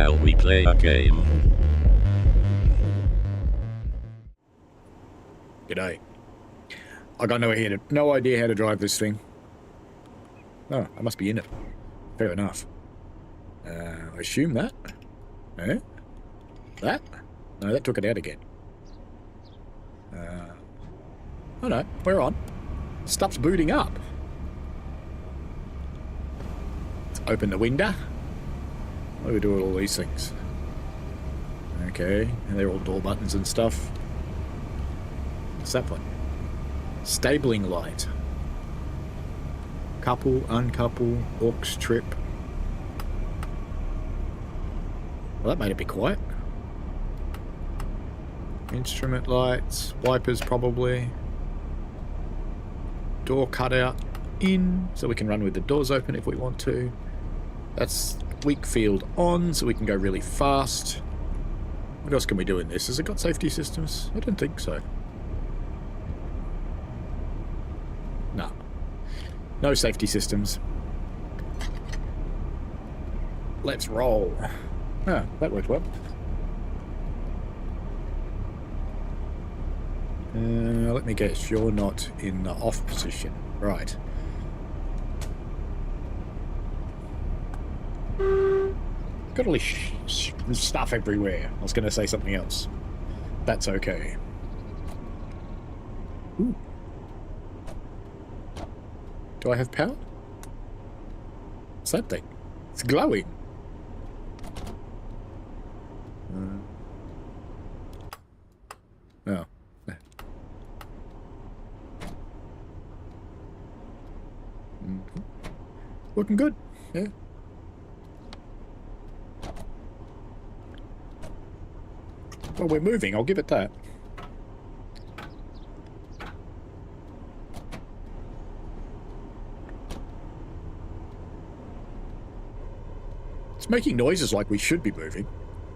Shall we play a game? G'day. I got no idea how to drive this thing. Oh, I must be in it. Fair enough. I assume that. Eh? That? No, that took it out again. Oh no, we're on. Stuff's booting up. Let's open the window. What do we do with all these things? Okay, and they're all door buttons and stuff. What's that one? Stabling light. Couple, uncouple, aux trip. Well, that made it be quiet. Instrument lights, wipers probably. Door cutout in, so we can run with the doors open if we want to. That's weak field on, so we can go really fast. What else can we do in this? Has it got safety systems? I don't think so. No. No safety systems. Let's roll. Ah, that worked well. Let me guess, you're not in the off position. Right. Got all this stuff everywhere. I was going to say something else. That's okay. Ooh. Do I have power? What's that thing? It's glowing. Oh. Looking good, yeah. Well, we're moving, I'll give it that. It's making noises like we should be moving.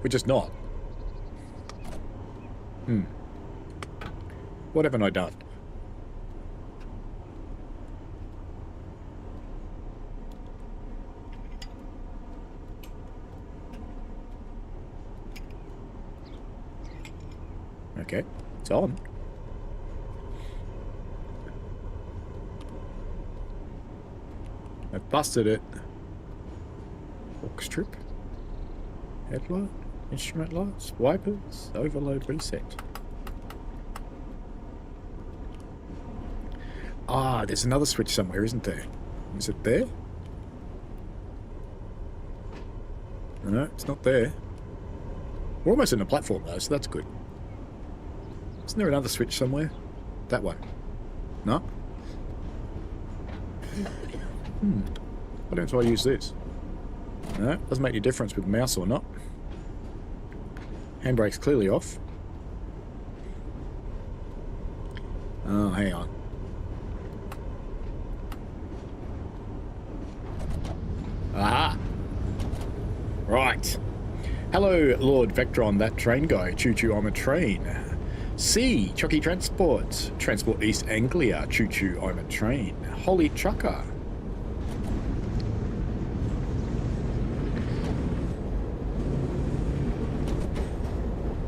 We're just not. What haven't I done? Okay, it's on. I've busted it. Aux strip. Headlight. Instrument lights. Wipers. Overload reset. Ah, there's another switch somewhere, isn't there? Is it there? No, it's not there. We're almost in the platform though, so that's good. Isn't there another switch somewhere? That one. No? Why don't I use this? No, doesn't make any difference with the mouse or not. Handbrake's clearly off. Oh, hang on. Aha! Right. Hello, Lord Vectron, that train guy. Choo-choo, I'm a train. C. Chucky Transport. Transport East Anglia. Choo-choo, I'm a train. Holy Trucker.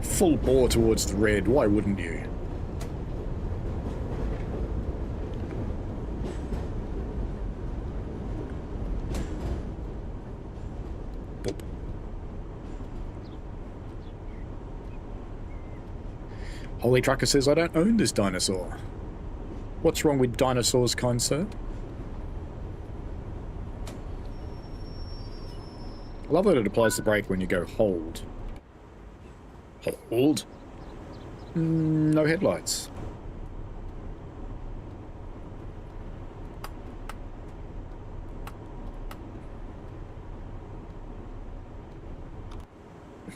Full bore towards the red. Why wouldn't you? Boop. Holy Trucker says, I don't own this dinosaur. What's wrong with dinosaurs, kind sir? I love that it applies the brake when you go hold. Hold? No headlights.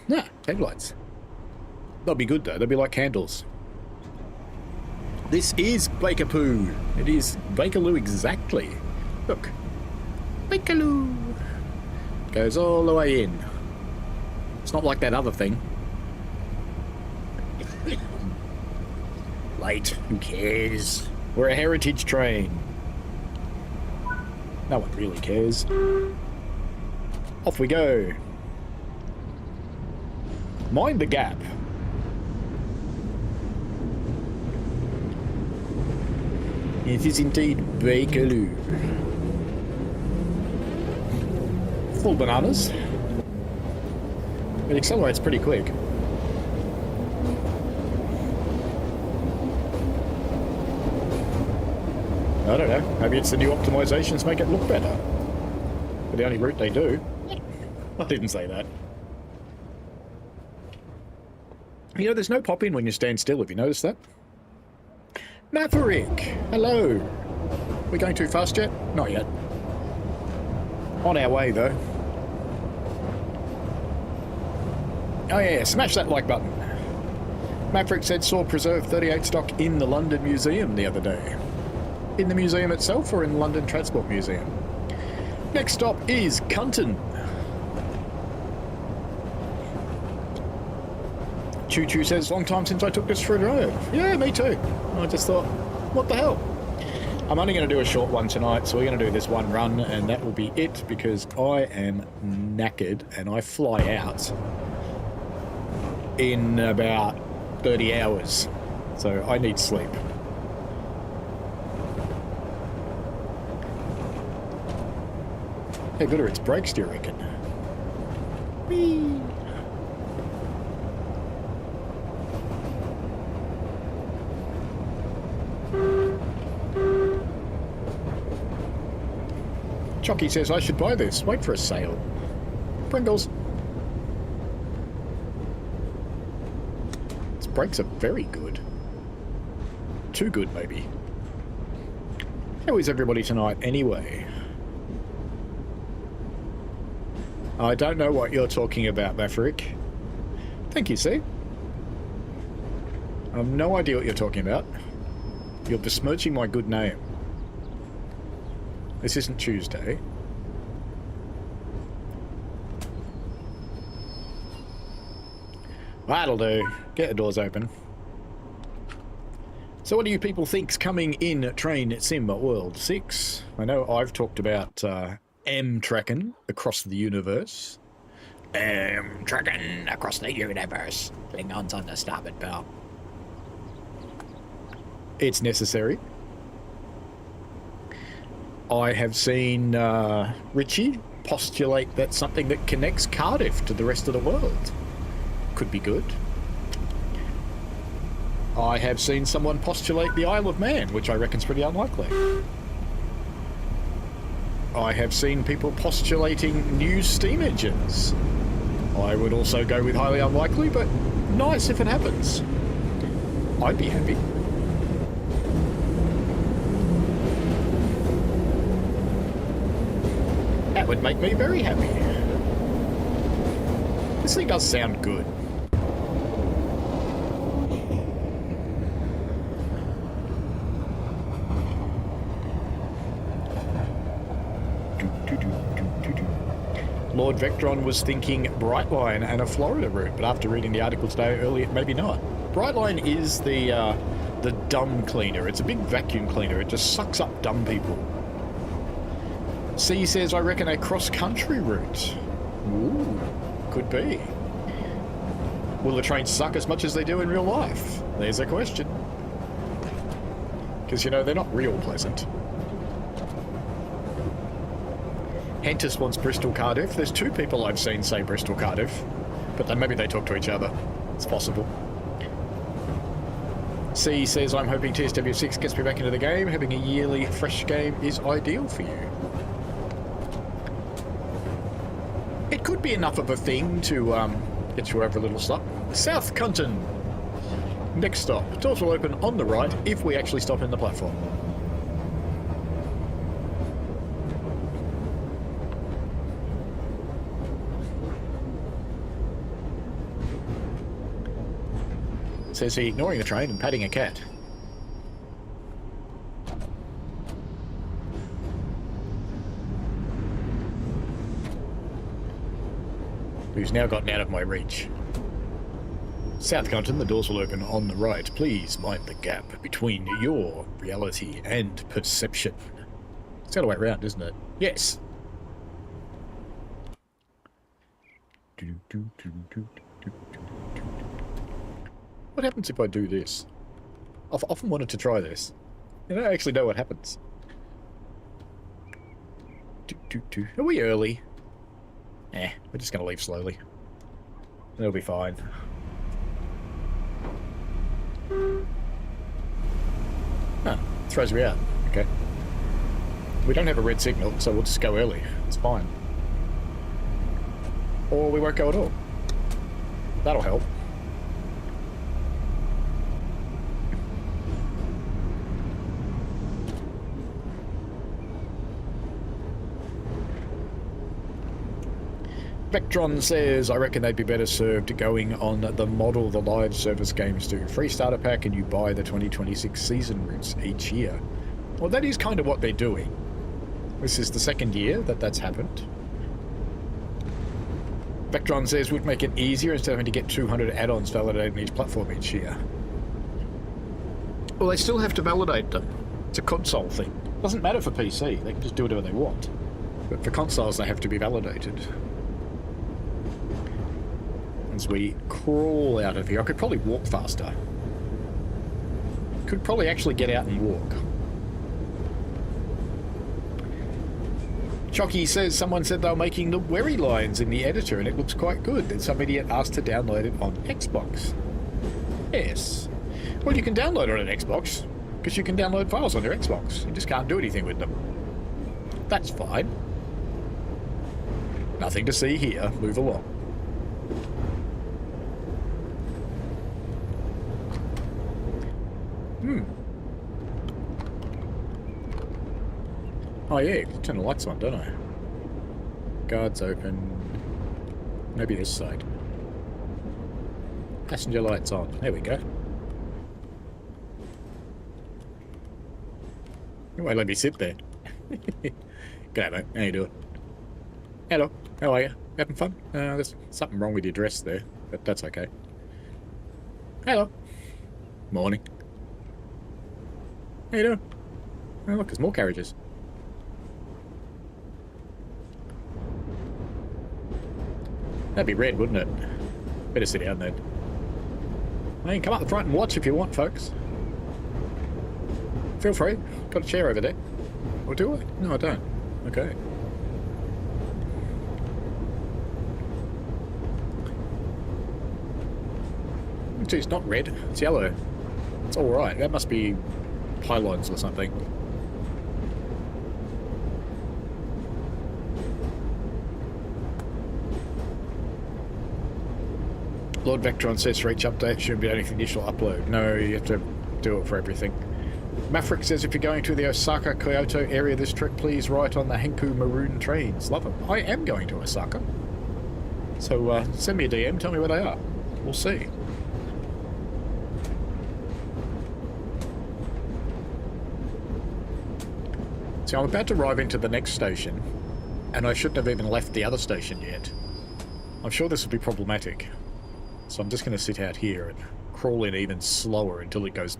Nah, headlights. They'll be good though, they'll be like candles. This is Bakerloo. It is Bakerloo exactly. Look. Bakerloo. Goes all the way in. It's not like that other thing. Late, who cares? We're a heritage train. No one really cares. Off we go. Mind the gap. It is indeed Bakerloo. Full bananas. It accelerates pretty quick. I don't know. Maybe it's the new optimizations make it look better. But the only route they do. I didn't say that. You know, there's no pop-in when you stand still. Have you noticed that? Maverick! Hello! We going too fast yet? Not yet. On our way, though. Oh yeah, smash that like button. Maverick said saw preserved 38 stock in the London Museum the other day. In the museum itself or in the London Transport Museum? Next stop is Cunton. Choo Choo says, long time since I took this for a drive. Yeah, me too. I just thought, what the hell? I'm only going to do a short one tonight, so we're going to do this one run, and that will be it, because I am knackered, and I fly out in about 30 hours. So I need sleep. How good are its brakes, do you reckon? Whee! Chucky says I should buy this. Wait for a sale. Pringles. Its brakes are very good. Too good, maybe. How is everybody tonight, anyway? I don't know what you're talking about, Maverick. Thank you, see? I have no idea what you're talking about. You're besmirching my good name. This isn't Tuesday. That'll do. Get the doors open. So what do you people think's coming in Train Sim World 6? I know I've talked about M-tracking across the universe. M-tracking across the universe. Klingons on the starboard bow. It's necessary. I have seen Richie postulate that something that connects Cardiff to the rest of the world could be good. I have seen someone postulate the Isle of Man, which I reckon's pretty unlikely. I have seen people postulating new steam engines. I would also go with highly unlikely, but nice if it happens. I'd be happy. That would make me very happy. This thing does sound good. Lord Vectron was thinking Brightline and a Florida route, but after reading the article today earlier, maybe not. Brightline is the dumb cleaner. It's a big vacuum cleaner. It just sucks up dumb people. C says, I reckon a cross-country route. Ooh, could be. Will the trains suck as much as they do in real life? There's a question. Because, you know, they're not real pleasant. Hentis wants Bristol Cardiff. There's two people I've seen say Bristol Cardiff, but then maybe they talk to each other. It's possible. C says, I'm hoping TSW 6 gets me back into the game. Having a yearly fresh game is ideal for you. It could be enough of a thing to get you over a little stop. South Cunton. Next stop. Doors will open on the right if we actually stop in the platform. Says he, ignoring the train and patting a cat. Who's now gotten out of my reach. South Cunton, the doors will open on the right. Please mind the gap between your reality and perception. It's the other way around, isn't it? Yes. What happens if I do this? I've often wanted to try this. I don't actually know what happens. Are we early? We're just going to leave slowly. It'll be fine. Huh, throws me out. Okay. We don't have a red signal, so we'll just go early. It's fine. Or we won't go at all. That'll help. Vectron says, I reckon they'd be better served going on the model the live service games do. Free starter pack and you buy the 2026 season routes each year. Well, that is kind of what they're doing. This is the second year that that's happened. Vectron says, would make it easier instead of having to get 200 add-ons validated on each platform each year. Well, they still have to validate them. It's a console thing. Doesn't matter for PC. They can just do whatever they want. But for consoles, they have to be validated. As we crawl out of here, I could probably walk faster. Could probably actually get out and walk. Chocky says someone said they were making the Wherry lines in the editor and it looks quite good. Then some idiot asked to download it on Xbox. Yes. Well, you can download it on an Xbox because you can download files on your Xbox. You just can't do anything with them. That's fine. Nothing to see here. Move along. Oh yeah, turn the lights on, don't I? Guards open. Maybe this side. Passenger lights on. There we go. You won't let me sit there. G'day mate, how you doing? Hello, how are you? Having fun? There's something wrong with your dress there, but that's okay. Hello. Morning. How you doing? Oh look, there's more carriages. That'd be red, wouldn't it? Better sit down then. I mean, come up the front and watch if you want, folks. Feel free. Got a chair over there. Or do I? No, I don't. Okay. It's not red. It's yellow. It's alright. That must be pylons or something. Lord Vectron says for each update shouldn't be anything initial upload. No, you have to do it for everything. Maverick says if you're going to the Osaka Kyoto area this trip, please write on the Henku maroon trains. Love them. I am going to Osaka. So send me a DM, tell me where they are. We'll see. So I'm about to arrive into the next station, and I shouldn't have even left the other station yet. I'm sure this will be problematic. So I'm just going to sit out here and crawl in even slower until it goes...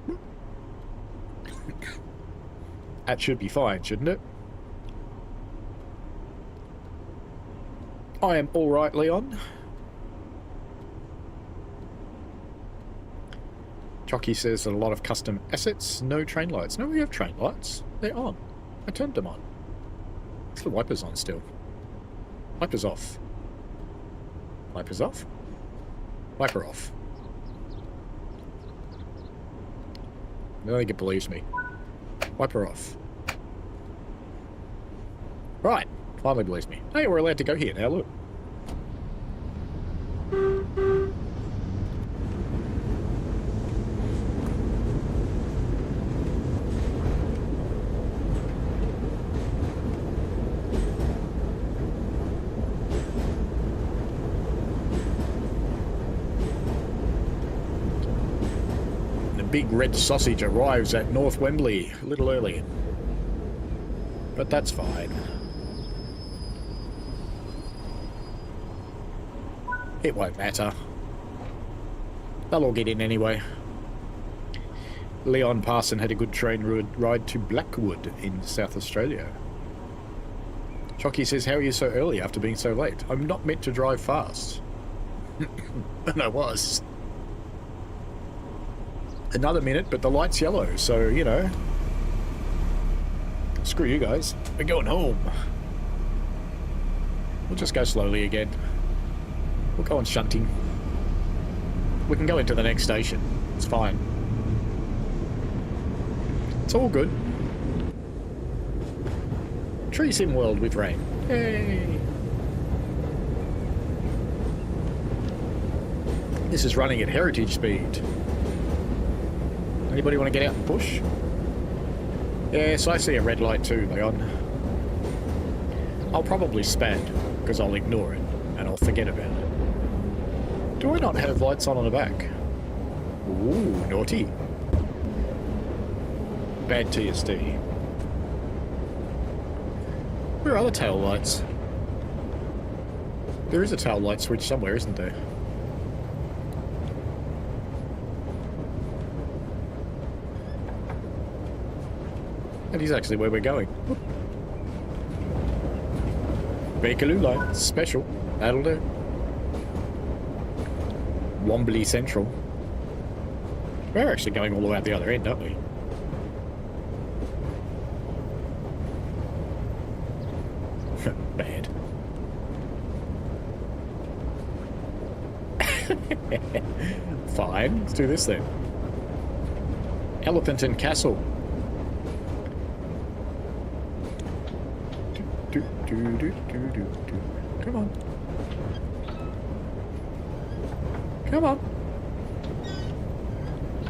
That should be fine, shouldn't it? I am alright, Leon. Jockey says that a lot of custom assets, no train lights. No, we have train lights. They're on. I turned them on. It's the wipers on still. Wipers off. Wipers off? Wiper off. I don't think it believes me. Wiper off. Right. Finally believes me. Hey, we're allowed to go here now, look. Big red sausage arrives at North Wembley a little early. But that's fine. It won't matter. They'll all get in anyway. Leon Parson had a good train ride to Blackwood in South Australia. Chocky says, how are you so early after being so late? I'm not meant to drive fast. than I was. Another minute, but the light's yellow, so, you know. Screw you guys. We're going home. We'll just go slowly again. We'll go on shunting. We can go into the next station. It's fine. It's all good. Tree sim world with rain. Yay! This is running at heritage speed. Anybody want to get out and push? Yes, I see a red light too, Leon. I'll probably spad, because I'll ignore it, and I'll forget about it. Do I not have lights on the back? Ooh, naughty. Bad TSD. Where are the tail lights? There is a tail light switch somewhere, isn't there? That is actually where we're going. Bakerloo line, special. That'll do. Wombley Central. We're actually going all the way out the other end, aren't we? Bad. Fine, let's do this then. Elephant and Castle. Come on. Come on.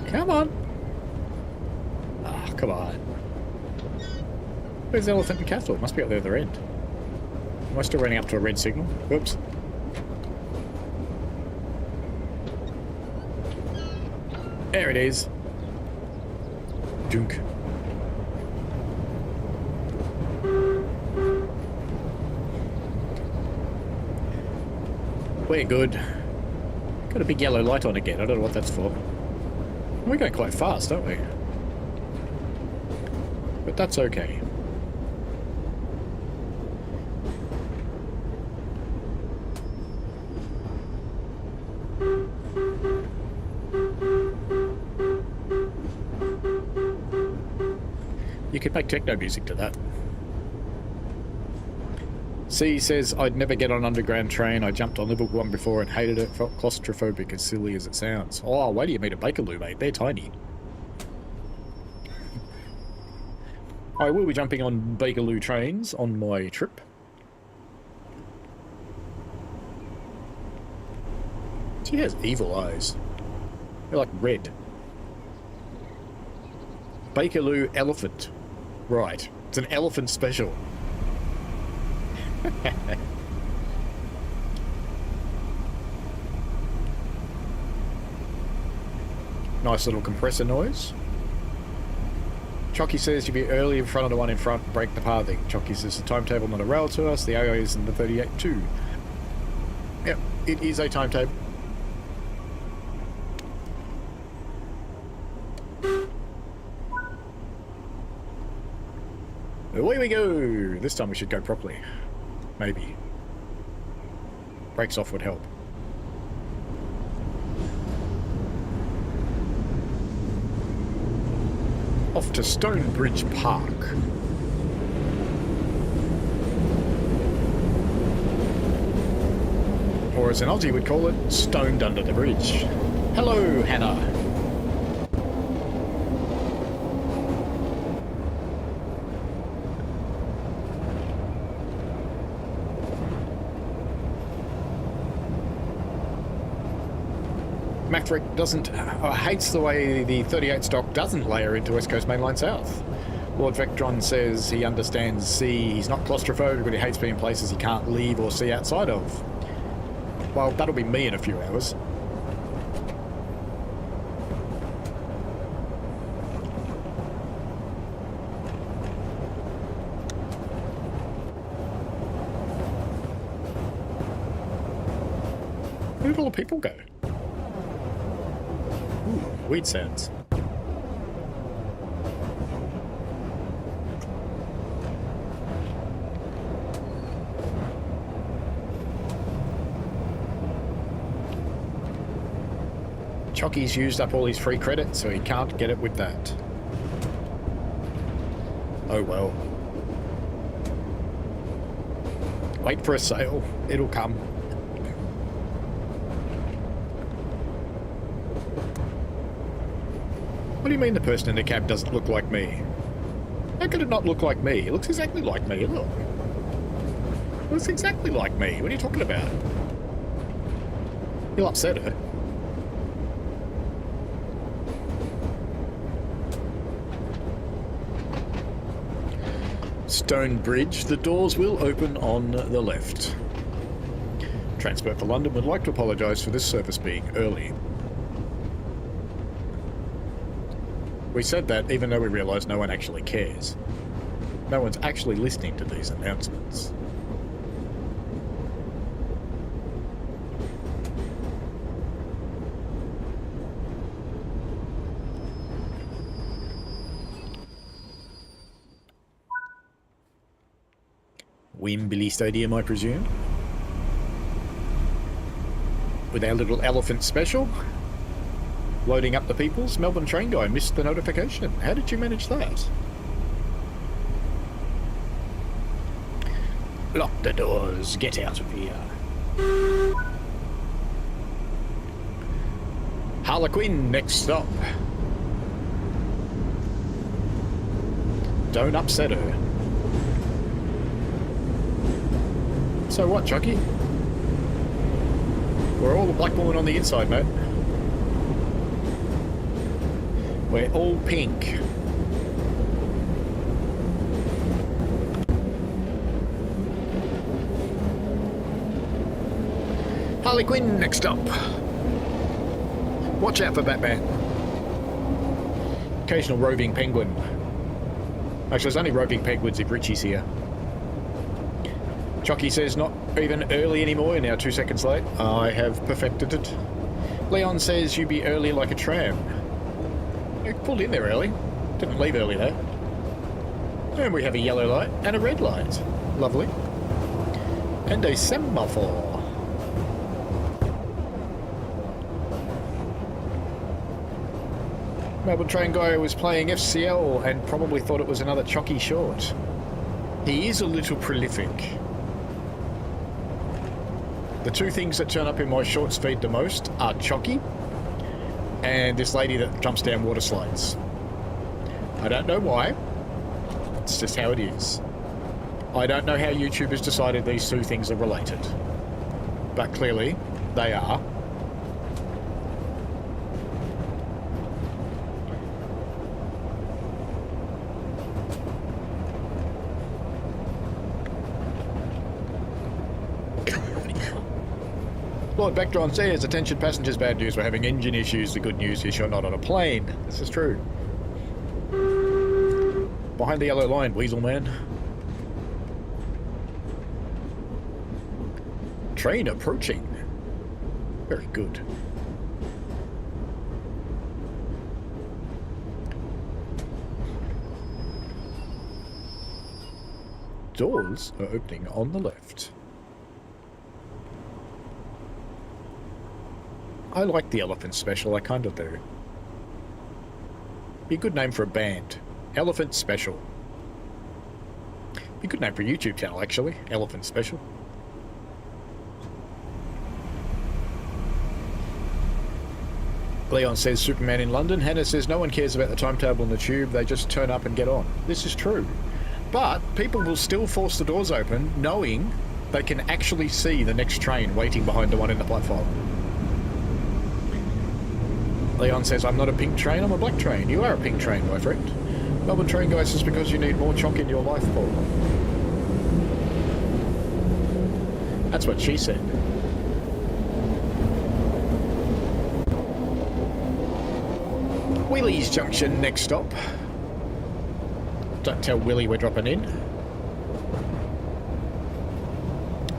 Come on. Ah, come on. Where's Elephant and Castle? It must be at the other end. Am I still running up to a red signal? Whoops. There it is. Dunk. We're good. Got a big yellow light on again. I don't know what that's for. We're going quite fast, aren't we? But that's okay. You could make techno music to that. C says, I'd never get on an underground train. I jumped on Liverpool one before and hated it. Felt claustrophobic, as silly as it sounds. Oh, wait till you meet a Bakerloo, mate. They're tiny. I will be jumping on Bakerloo trains on my trip. She has evil eyes. They're like red. Bakerloo elephant. Right. It's an elephant special. Nice little compressor noise. Chocky says you'll be early in front of the one in front, break the pathing. Chocky says the timetable not a rail to us, the AA is in the 38 too. Yep, it is a timetable. Away we go! This time we should go properly. Maybe. Brakes off would help. Off to Stonebridge Park. Or as an Aussie would call it, stoned under the bridge. Hello, Hannah. Maverick doesn't hates the way the 38 stock doesn't layer into West Coast Mainline South. Lord Vectron says he understands C. He's not claustrophobic, but he hates being in places he can't leave or see outside of. Well, that'll be me in a few hours. Where did all the people go? Ooh, weed sounds. Chocky's used up all his free credit, so he can't get it with that. Oh well. Wait for a sale. It'll come. What do you mean the person in the cab doesn't look like me? How could it not look like me? It looks exactly like me, look. It looks exactly like me. What are you talking about? You'll upset her. Stone Bridge. The doors will open on the left. Transport for London would like to apologise for this service being early. We said that even though we realise no one actually cares. No one's actually listening to these announcements. Wembley Stadium, I presume? With our little elephant special? Loading up the peoples. Melbourne train guy missed the notification. How did you manage that? Lock the doors. Get out of here. Harlequin, next stop. Don't upset her. So what, Chucky? We're all the black woman on the inside, mate. We're all pink. Harley Quinn, next up. Watch out for Batman. Occasional roving penguin. Actually, there's only roving penguins if Richie's here. Chucky says not even early anymore, now 2 seconds late. I have perfected it. Leon says you be early like a tram. You pulled in there early. Didn't leave early though. And we have a yellow light and a red light. Lovely. And a semaphore. Melbourne train guy was playing FCL and probably thought it was another Chucky short. He is a little prolific. The two things that turn up in my shorts feed the most are Chucky and this lady that jumps down water slides. I don't know why. It's just how it is. I don't know how YouTube has decided these two things are related. But clearly, they are. Lord Vectron says, attention passengers, bad news, we're having engine issues. The good news is you're not on a plane. This is true. Behind the yellow line, Weasel Man. Train approaching. Very good. Doors are opening on the left. I like the Elephant Special, I kind of do. Be a good name for a band. Elephant Special. Be a good name for a YouTube channel, actually. Elephant Special. Leon says Superman in London. Hannah says no one cares about the timetable in the tube, they just turn up and get on. This is true. But people will still force the doors open knowing they can actually see the next train waiting behind the one in the platform. Leon says, I'm not a pink train, I'm a black train. You are a pink train, my friend. Melbourne train guy says because you need more chalk in your life, Paul. That's what she said. Willie's Junction, next stop. Don't tell Willie we're dropping in.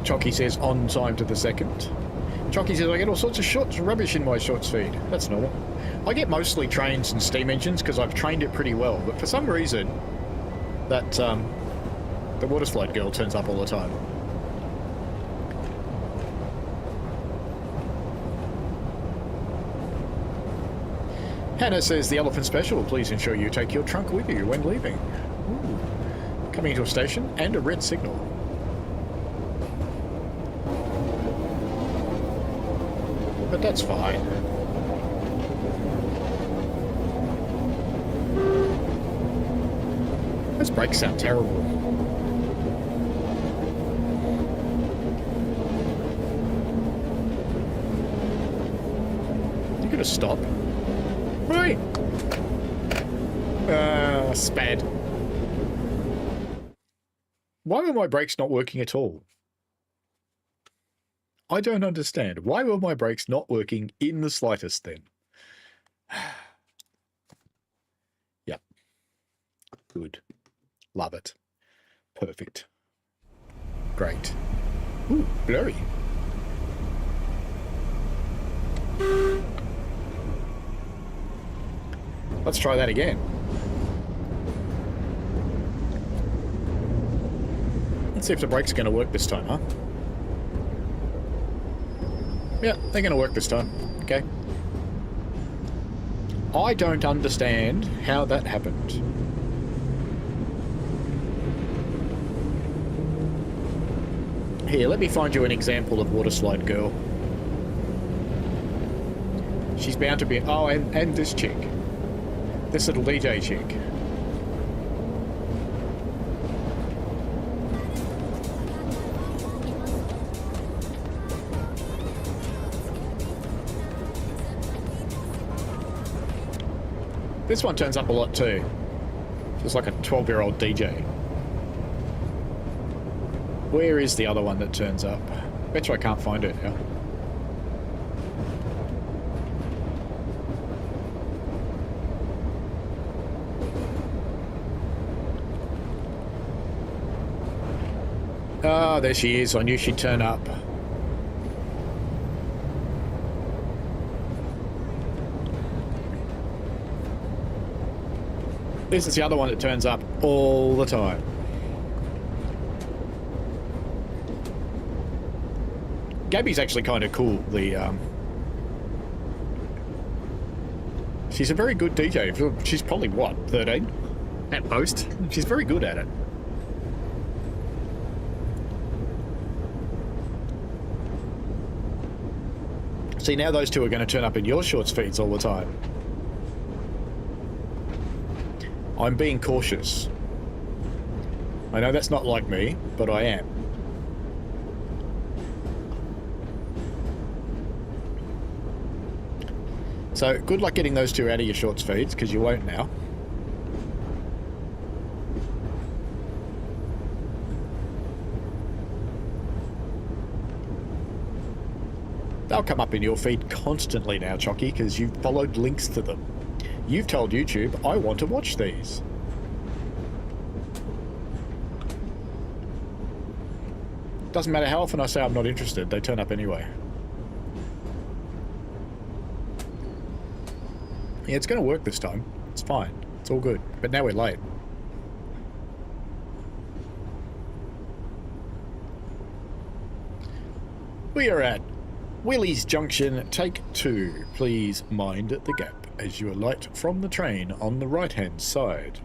Chalky says on time to the second. Chalky says I get all sorts of shorts rubbish in my shorts feed. That's normal. I get mostly trains and steam engines because I've trained it pretty well, but for some reason that the water slide girl turns up all the time. Hannah says the elephant special. Please ensure you take your trunk with you when leaving. Ooh. Coming to a station and a red signal. But that's fine. Those brakes sound terrible. You gotta stop. Right. Spad. Why were my brakes not working at all? I don't understand. Why were my brakes not working in the slightest then? Yep. Good. Love it. Perfect. Great. Ooh, blurry. Let's try that again. Let's see if the brakes are going to work this time, huh? Yeah, they're going to work this time. Okay. I don't understand how that happened. Here, let me find you an example of water slide girl. She's bound to be... Oh, and this chick. This little DJ chick. This one turns up a lot too. It's like a 12-year-old DJ. Where is the other one that turns up? Bet you I can't find it now. Ah, there she is. I knew she'd turn up. This is the other one that turns up all the time. Gabby's actually kind of cool. She's a very good DJ. She's probably, what, 13 at most? She's very good at it. See, now those two are going to turn up in your shorts feeds all the time. I'm being cautious. I know that's not like me, but I am. So, good luck getting those two out of your shorts feeds, because you won't now. They'll come up in your feed constantly now, Chocky, because you've followed links to them. You've told YouTube, I want to watch these. Doesn't matter how often I say I'm not interested, they turn up anyway. Yeah, it's going to work this time. It's fine. It's all good. But now we're late. We are at Willie's Junction, take 2. Please mind the gap as you alight from the train on the right-hand side.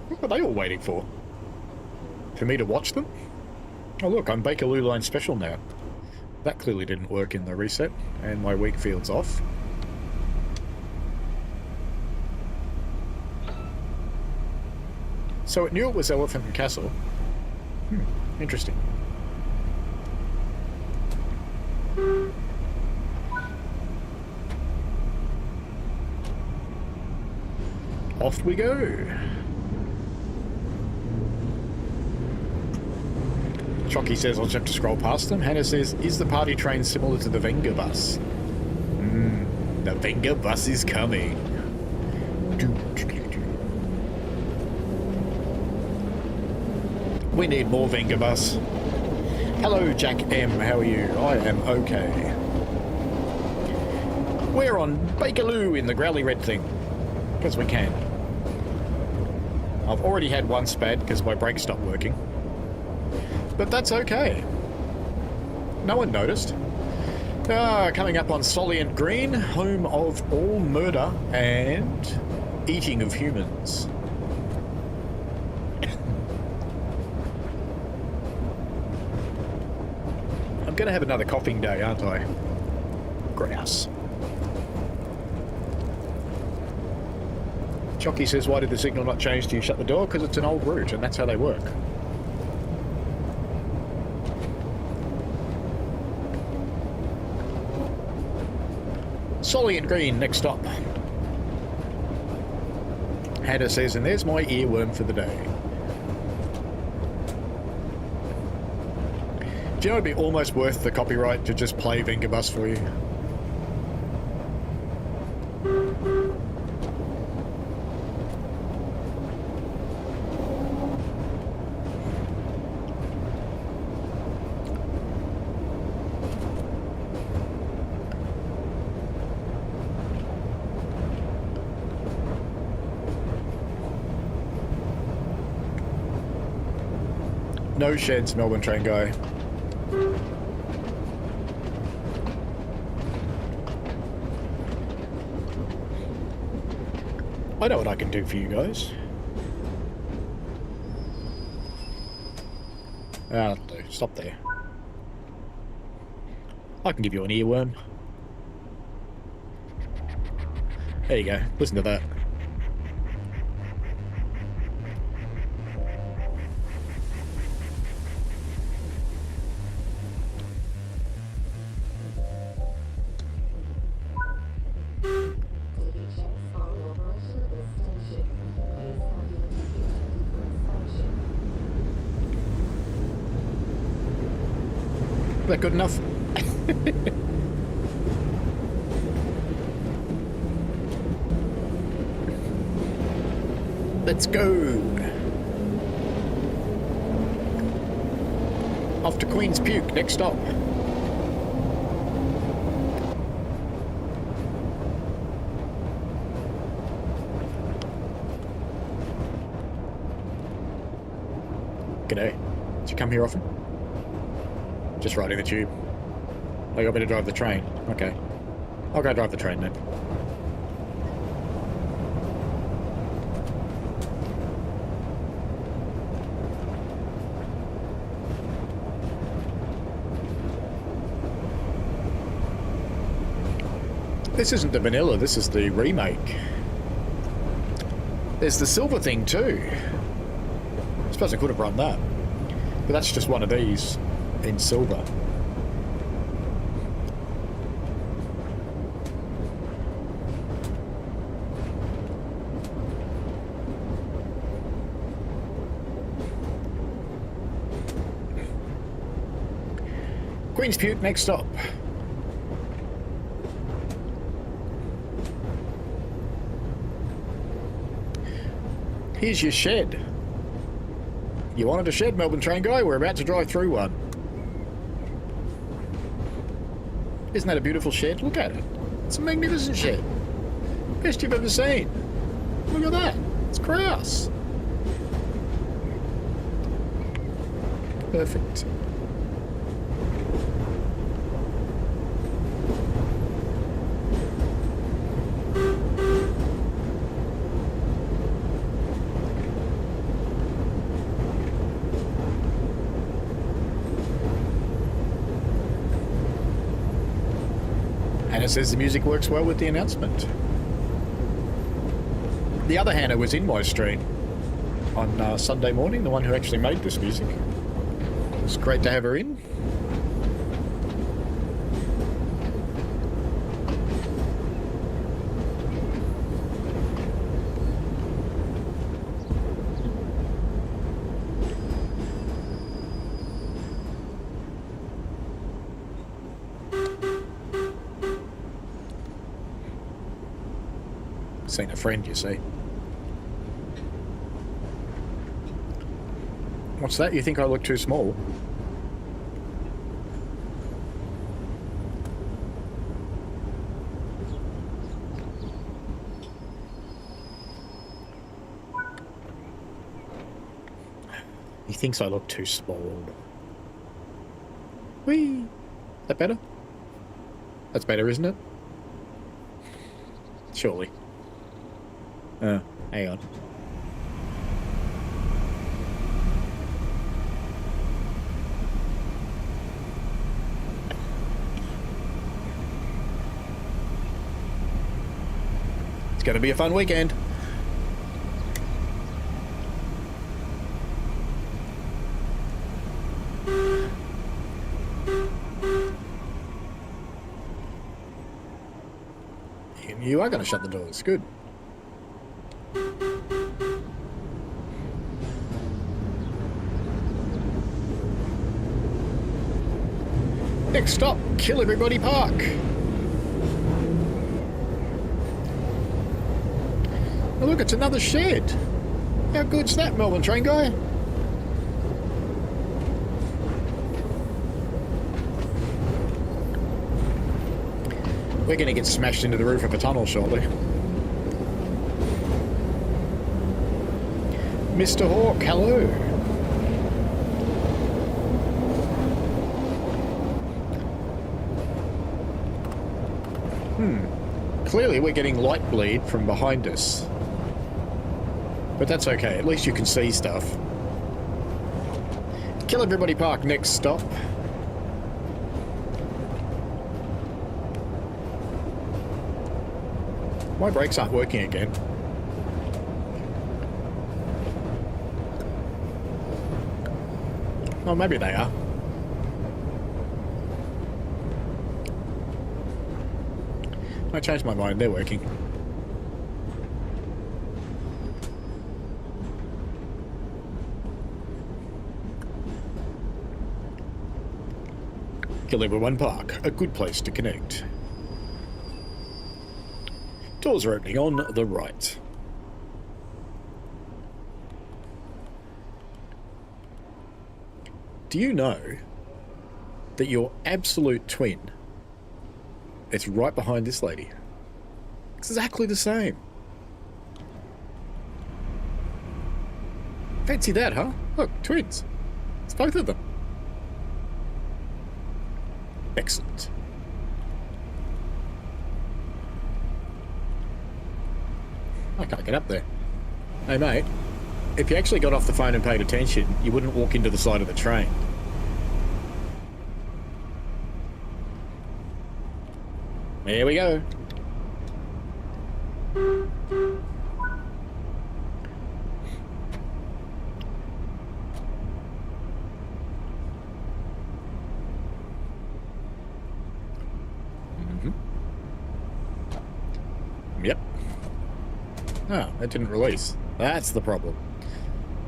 What are they all waiting for? For me to watch them? Oh look, I'm Bakerloo line special now. That clearly didn't work in the reset, and my weak field's off. So it knew it was Elephant and Castle. Interesting. Off we go. Chocky says I'll just have to scroll past them. Hannah says, is the party train similar to the Venga bus? The Venga bus is coming. We need more Venga bus. Hello, Jack M. How are you? I am okay. We're on Bakerloo in the growly red thing. Because we can. I've already had one spad because my brakes stopped working. But that's okay. No one noticed. Coming up on Solient Green, home of all murder and eating of humans. I'm going to have another coughing day, aren't I? Grouse. Chocky says, why did the signal not change till you shut the door? Because it's an old route, and that's how they work. Solient Green, next stop. Hatter says, and there's my earworm for the day. Do you know it'd be almost worth the copyright to just play Vinkabus for you? No sheds, Melbourne train guy. I know what I can do for you guys. That'll do. Stop there. I can give you an earworm. There you go. Listen to that. Is that good enough? Let's go. Off to Queen's Puke, next stop. G'day. Did you come here often? Just riding the tube. Oh, you want me to drive the train? Okay. I'll go drive the train then. This isn't the vanilla, this is the remake. There's the silver thing too. I suppose I could have run that. But that's just one of these in silver. Queen's Puke, next stop. Here's your shed. You wanted a shed, Melbourne train guy? We're about to drive through one. Isn't that a beautiful shed? Look at it. It's a magnificent shed. Best you've ever seen. Look at that. It's grouse. Perfect. Hannah says the music works well with the announcement. The other Hannah was in my stream on Sunday morning, the one who actually made this music. It was great to have her in. Seen a friend, you see. What's that? You think I look too small? He thinks I look too small. Whee! That better? That's better, isn't it? Surely. Hang on. It's going to be a fun weekend. You are going to shut the doors. Good. Next stop, Kill Everybody Park. Oh, look, it's another shed. How good's that, Melbourne train guy? We're going to get smashed into the roof of a tunnel shortly. Mr. Hawk, hello. Clearly we're getting light bleed from behind us. But that's okay, at least you can see stuff. Kill Everybody Park, next stop. My brakes aren't working again. Oh, maybe they are. I changed my mind, they're working. Kill Everyone Park, a good place to connect. Doors are opening on the right. Do you know that your absolute twin, it's right behind this lady? It's exactly the same. Fancy that, huh? Look, twins. It's both of them. Excellent. I can't get up there. Hey, mate, if you actually got off the phone and paid attention, you wouldn't walk into the side of the train. There we go. Yep. Ah, that didn't release. That's the problem.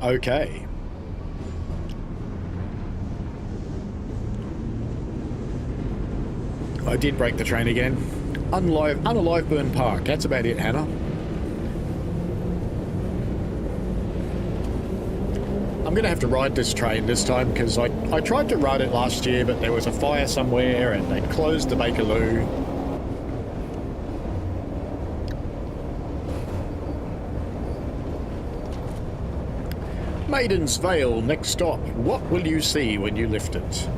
Okay. I did break the train again. Unalive Burn Park. That's about it, Hannah. I'm going to have to ride this train this time because I tried to ride it last year, but there was a fire somewhere and they'd closed the Bakerloo. Maiden's Vale, next stop. What will you see when you lift it?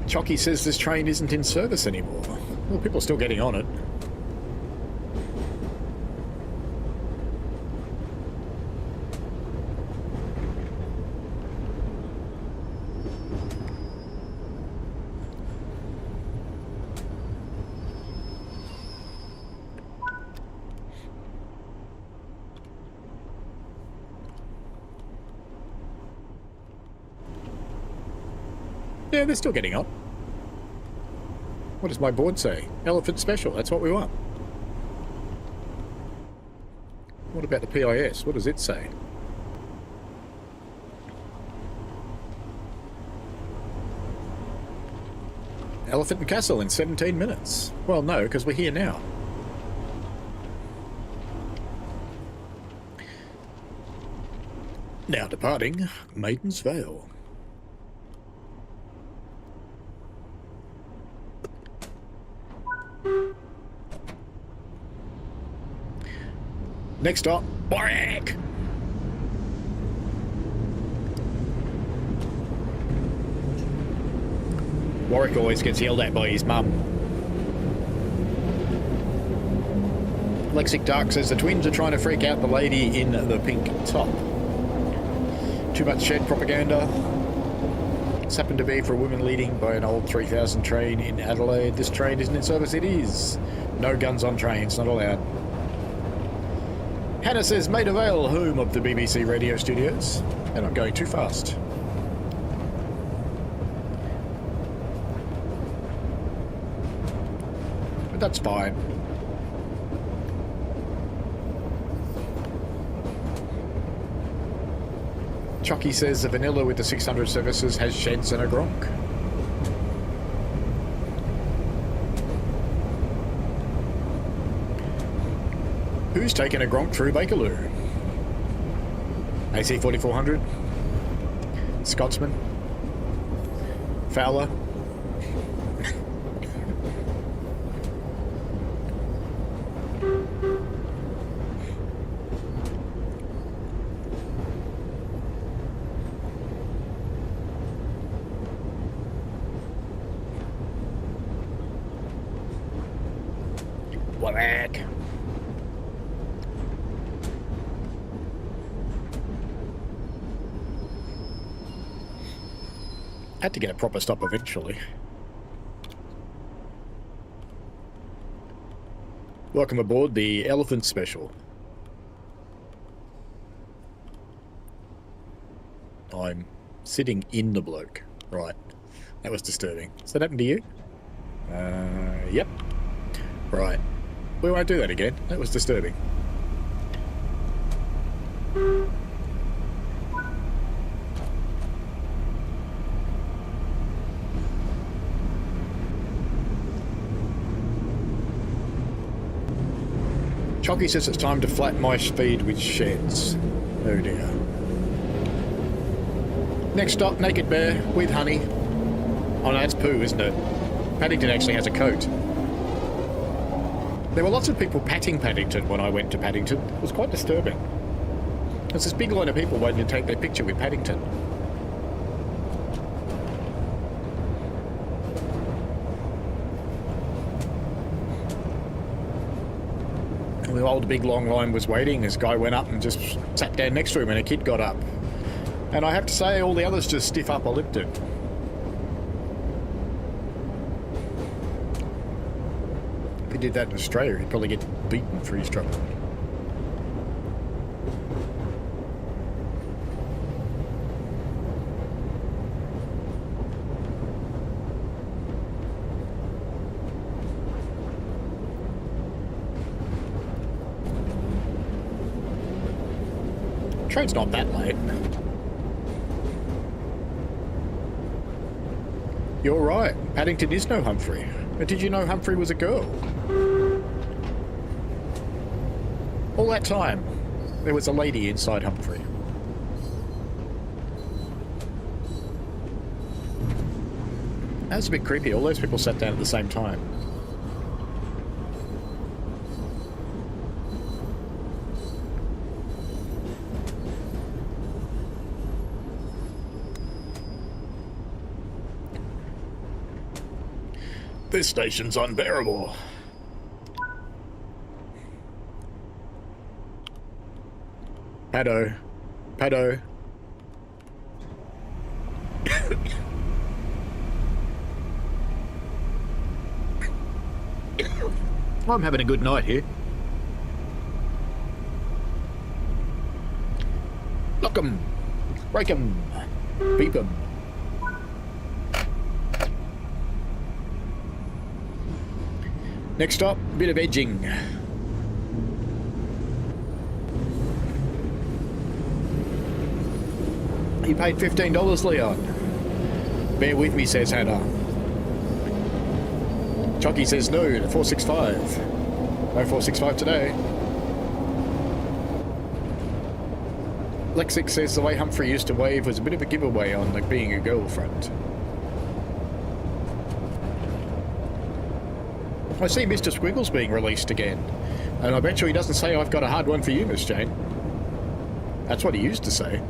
Chocky says this train isn't in service anymore. Well, people are still getting on it. Yeah, they're still getting on. What does my board say? Elephant special, that's what we want. What about the PIS? What does it say? Elephant and Castle in 17 minutes. Well, no, because we're here now. Now departing Maiden's Vale. Next stop, Warwick! Warwick always gets yelled at by his mum. Lexic Dark says the twins are trying to freak out the lady in the pink top. Too much shed propaganda. This happened to be for a woman leading by an old 3000 train in Adelaide. This train isn't in service. It is. No guns on trains, not allowed. Hannah says Maida Vale, home of the BBC radio studios. And I'm going too fast. But that's fine. Chucky says the vanilla with the 600 services has sheds and a gronk. Who's taken a gronk through Bakerloo? AC 4400? Scotsman? Fowler? Whack. Had to get a proper stop eventually. Welcome aboard the Elephant Special. I'm sitting in the bloke. Right. That was disturbing. Does that happen to you? Yep. Right. We won't do that again. That was disturbing. Chalky says it's time to flatten my speed with sheds. Oh dear. Next stop, Naked Bear with honey. Oh no, that's poo, isn't it? Paddington actually has a coat. There were lots of people patting Paddington when I went to Paddington. It was quite disturbing. There's this big line of people waiting to take their picture with Paddington. And the old big long line was waiting. This guy went up and just sat down next to him and a kid got up. And I have to say, all the others just stiff upper lipped it. If he did that in Australia, he'd probably get beaten for his trouble. Train's not that late. You're right. Paddington is no Humphrey. But did you know Humphrey was a girl? All that time, there was a lady inside Humphrey. That's a bit creepy. All those people sat down at the same time. This station's unbearable. Paddo. Paddo. I'm having a good night here. Lock 'em. Break 'em. Beep 'em. Next stop, bit of edging. You paid $15, Leon. Bear with me, says Hannah. Chucky says no to 465. No 465 today. Lexic says the way Humphrey used to wave was a bit of a giveaway on like being a girlfriend. I see Mr. Squiggles being released again. And I bet you he doesn't say I've got a hard one for you, Miss Jane. That's what he used to say.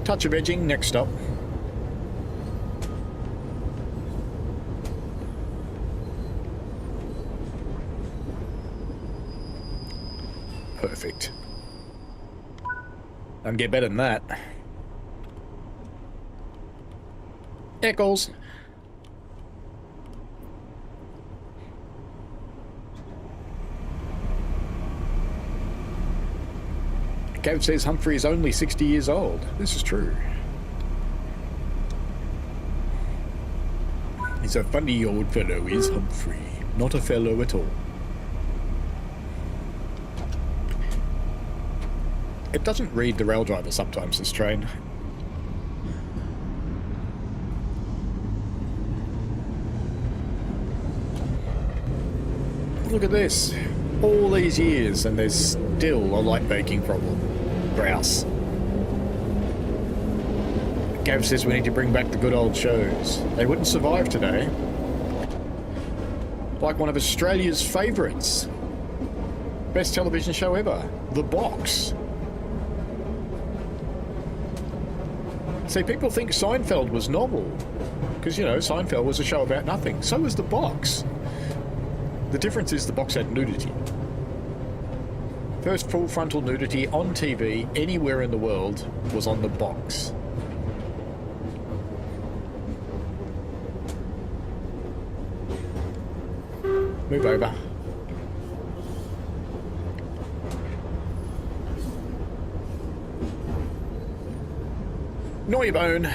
Touch of edging, next stop. Perfect. Don't get better than that. Eccles. Gav says Humphrey is only 60 years old. This is true. He's a funny old fellow, is Humphrey. Not a fellow at all. It doesn't read the rail driver sometimes, this train. Look at this. All these years and there's still a light baking problem. Grouse. Gav says we need to bring back the good old shows. They wouldn't survive today. Like one of Australia's favourites. Best television show ever. The Box. See, people think Seinfeld was novel. Because, you know, Seinfeld was a show about nothing. So was The Box. The difference is The Box had nudity. First full frontal nudity on TV anywhere in the world was on The Box. Move over. Neubone.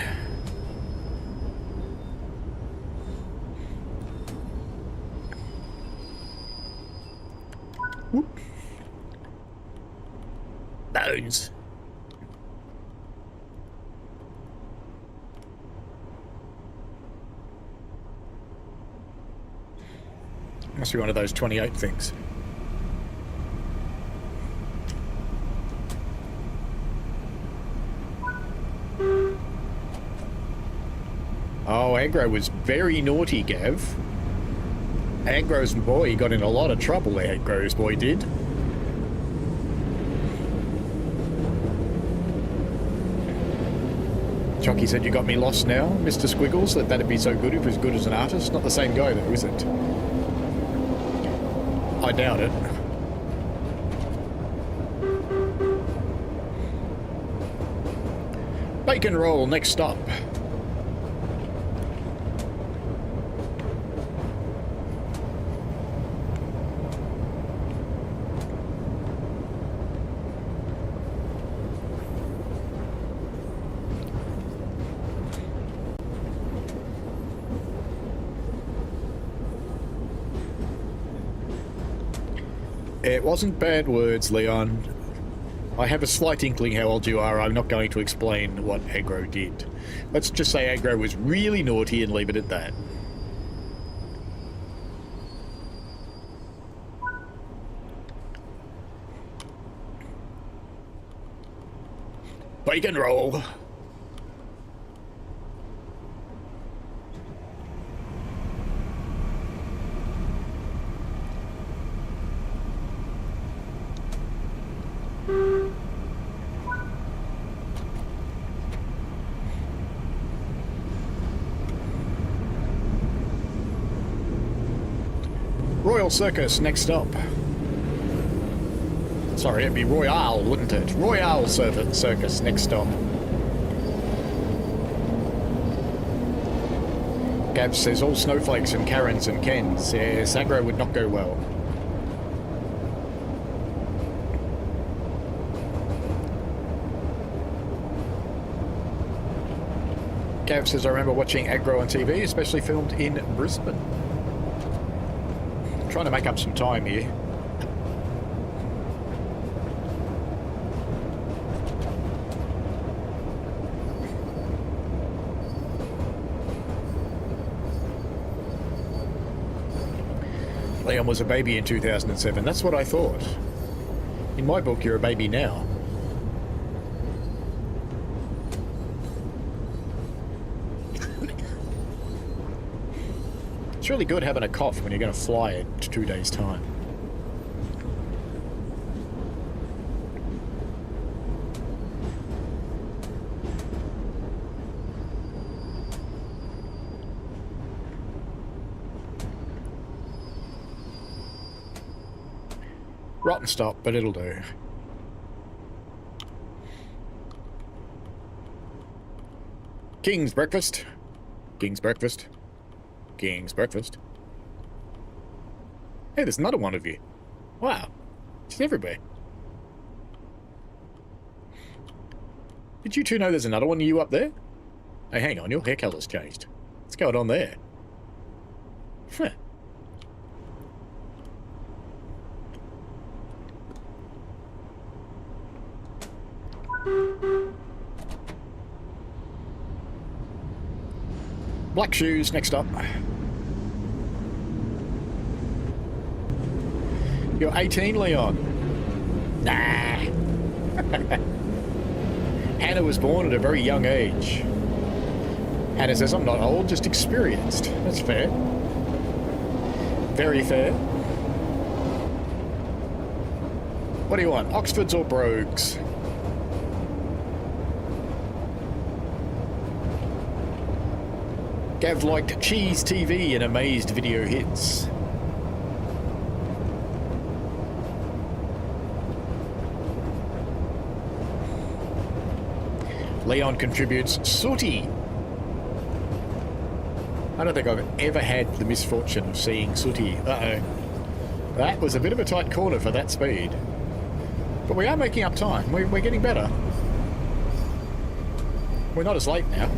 Whoop. Bones. Must be one of those 28 things. Oh, Aggro was very naughty, Gav. Aggro's boy got in a lot of trouble, Aggro's boy did. Chucky said you got me lost now, Mr. Squiggles, that'd be so good if he was good as an artist. Not the same guy though, is it? I doubt it. Bacon roll, next stop. It wasn't bad words, Leon. I have a slight inkling how old you are. I'm not going to explain what Aggro did. Let's just say Aggro was really naughty and leave it at that. Bacon roll. Royal Circus, next stop. Sorry, it'd be Royale, wouldn't it? Royale Circus, next stop. Gab says all snowflakes and Karens and Kens. Yes, Aggro would not go well. Gav says, I remember watching aggro on TV, especially filmed in Brisbane. I'm trying to make up some time here. Leon was a baby in 2007. That's what I thought. In my book, you're a baby now. It's really good having a cough when you're going to fly in 2 days' time. Rotten stop, but it'll do. King's breakfast. King's breakfast. King's breakfast. Hey, there's another one of you. Wow. She's everywhere. Did you two know there's another one of you up there? Hey, hang on, your hair colour's changed. What's going on there? Huh. Black shoes, next up. You're 18, Leon. Nah. Hannah was born at a very young age. Hannah says, I'm not old, just experienced. That's fair. Very fair. What do you want, Oxfords or Brogues? Gav liked Cheese TV and Amazed Video Hits. Leon contributes Sooty. I don't think I've ever had the misfortune of seeing Sooty. Uh-oh. That was a bit of a tight corner for that speed. But we are making up time. We're getting better. We're not as late now.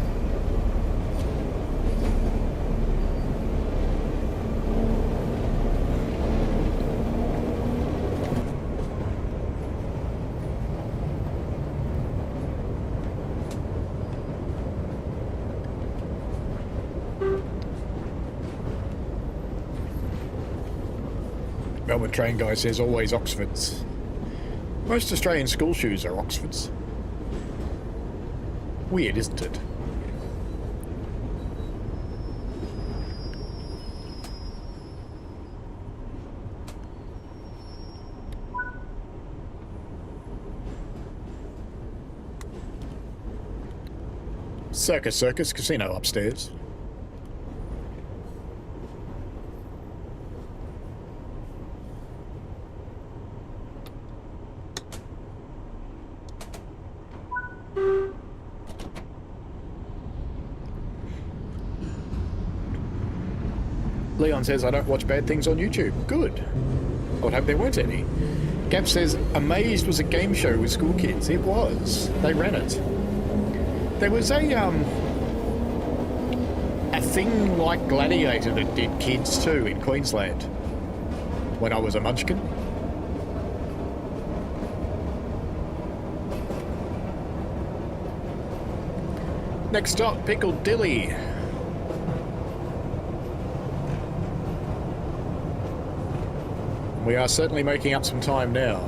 Melbourne train guy says always Oxfords. Most Australian school shoes are Oxfords. Weird, isn't it? Circus Casino upstairs. Leon says, I don't watch bad things on YouTube. Good. I would hope there weren't any. Gap says, Amazed was a game show with school kids. It was. They ran it. There was a thing like Gladiator that did kids too in Queensland when I was a munchkin. Next stop, Pickled Dilly. We are certainly making up some time now.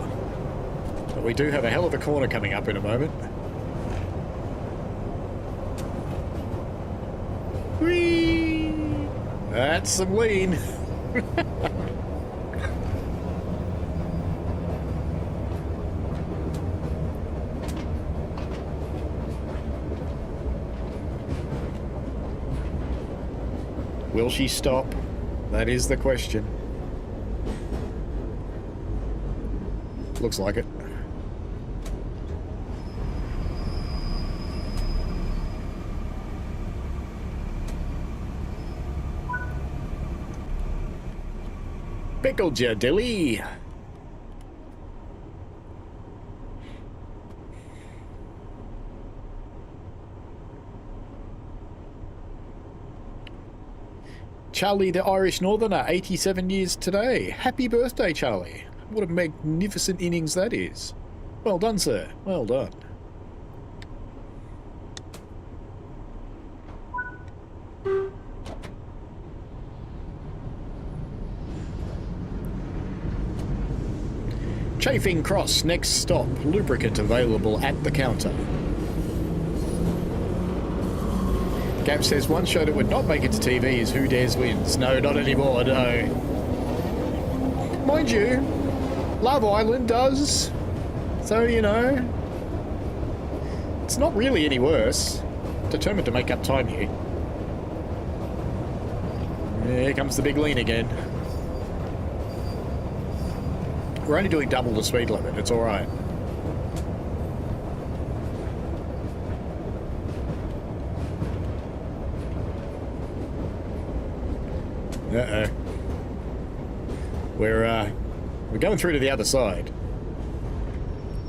But we do have a hell of a corner coming up in a moment. Whee! That's some lean. Will she stop? That is the question. Looks like it. Pickled ya, Dilly. Charlie the Irish Northerner, 87 years today. Happy birthday, Charlie. What a magnificent innings that is. Well done, sir. Well done. Chafing Cross, next stop. Lubricant available at the counter. Gab says one show that would not make it to TV is Who Dares Wins. No, not anymore, no. Mind you, Love Island does. So, you know, it's not really any worse. Determined to make up time here. Here comes the big lean again. We're only doing double the speed limit, it's alright. Uh-oh. We're going through to the other side.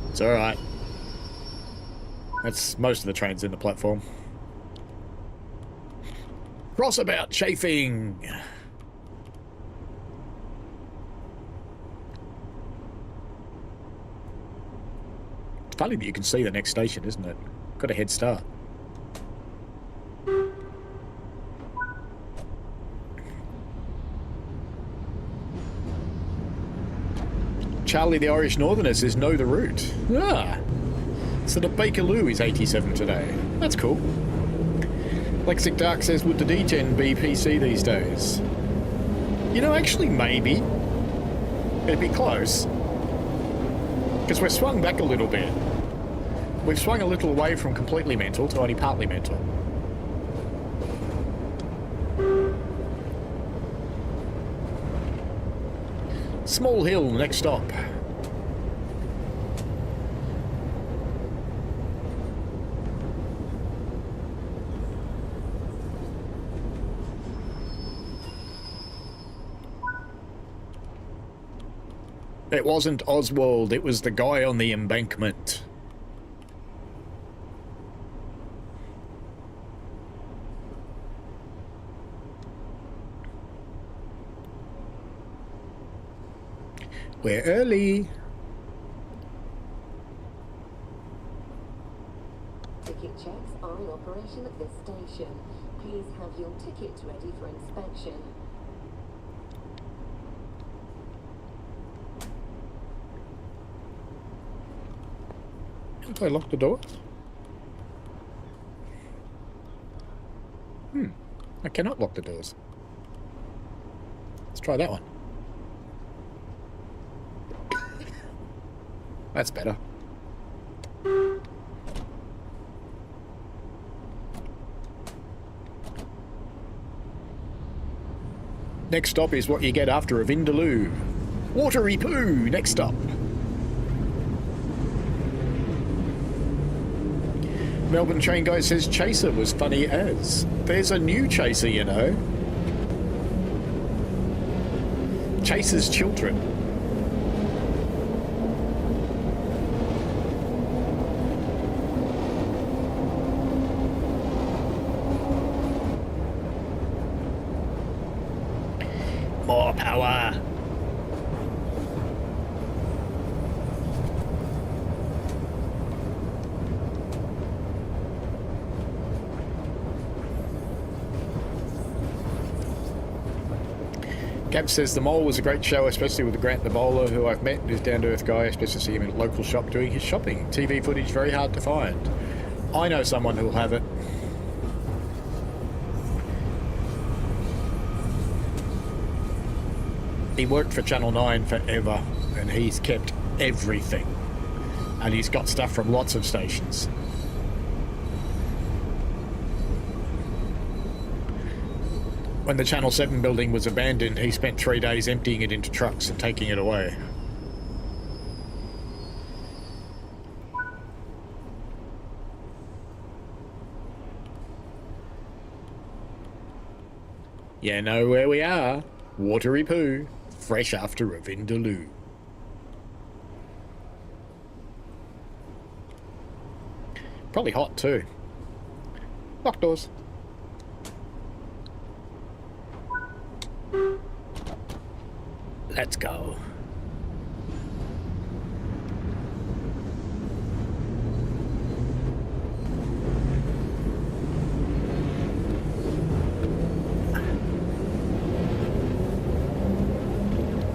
It's alright. That's most of the trains in the platform. Crossabout chafing! It's funny that you can see the next station, isn't it? Got a head start. Charlie the Irish Northerner says know the route. Ah! So the Bakerloo is 87 today. That's cool. Lexic Dark says would the D10 be PC these days? You know, actually maybe. It'd be close. Because we're swung back a little bit. We've swung a little away from completely mental to only partly mental. Small Hill, next stop. It wasn't Oswald, it was the guy on the embankment. We're early. Ticket checks are in operation at this station. Please have your tickets ready for inspection. Can't I lock the doors? I cannot lock the doors. Let's try that one. That's better. Next stop is what you get after a Vindaloo. Watery poo, next stop. Melbourne train guy says Chaser was funny as. There's a new Chaser, you know. Chaser's children. More power. Gab says the Mole was a great show, especially with Grant the Bowler, who I've met, who's down-to-earth guy, especially to see him in a local shop doing his shopping. TV footage very hard to find. I know someone who'll have it. He worked for Channel 9 forever, and he's kept everything. And he's got stuff from lots of stations. When the Channel 7 building was abandoned, he spent 3 days emptying it into trucks and taking it away. You know where we are. Watery poo. Fresh after a Vindaloo. Probably hot too. Lock doors. Let's go.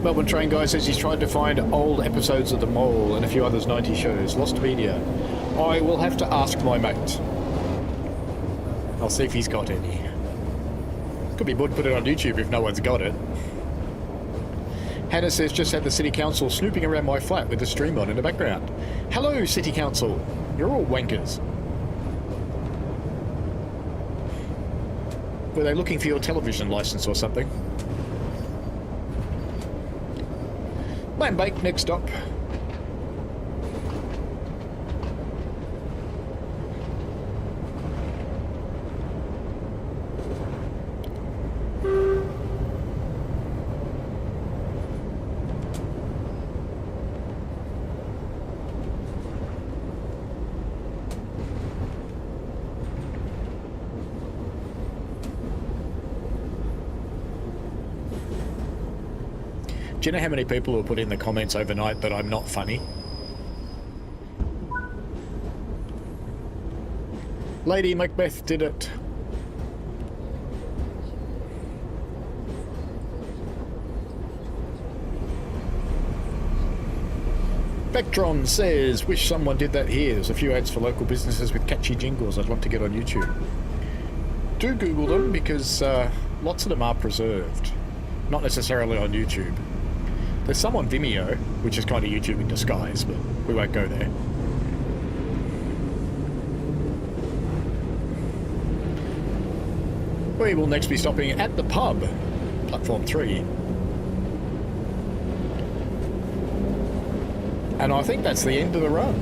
Melbourne Train Guy says he's tried to find old episodes of The Mole and a few others 90 shows. Lost media. I will have to ask my mate. I'll see if he's got any. Could be good to put it on YouTube if no one's got it. Hannah says, just had the City Council snooping around my flat with the stream on in the background. Hello, City Council. You're all wankers. Were they looking for your television license or something? Lambake, next stop. Do you know how many people will put in the comments overnight that I'm not funny? Lady Macbeth did it. Vectron says, wish someone did that here. There's a few ads for local businesses with catchy jingles I'd love to get on YouTube. Do Google them because lots of them are preserved. Not necessarily on YouTube. There's some on Vimeo, which is kind of YouTube in disguise, but we won't go there. We will next be stopping at the pub, platform 3. And I think that's the end of the run.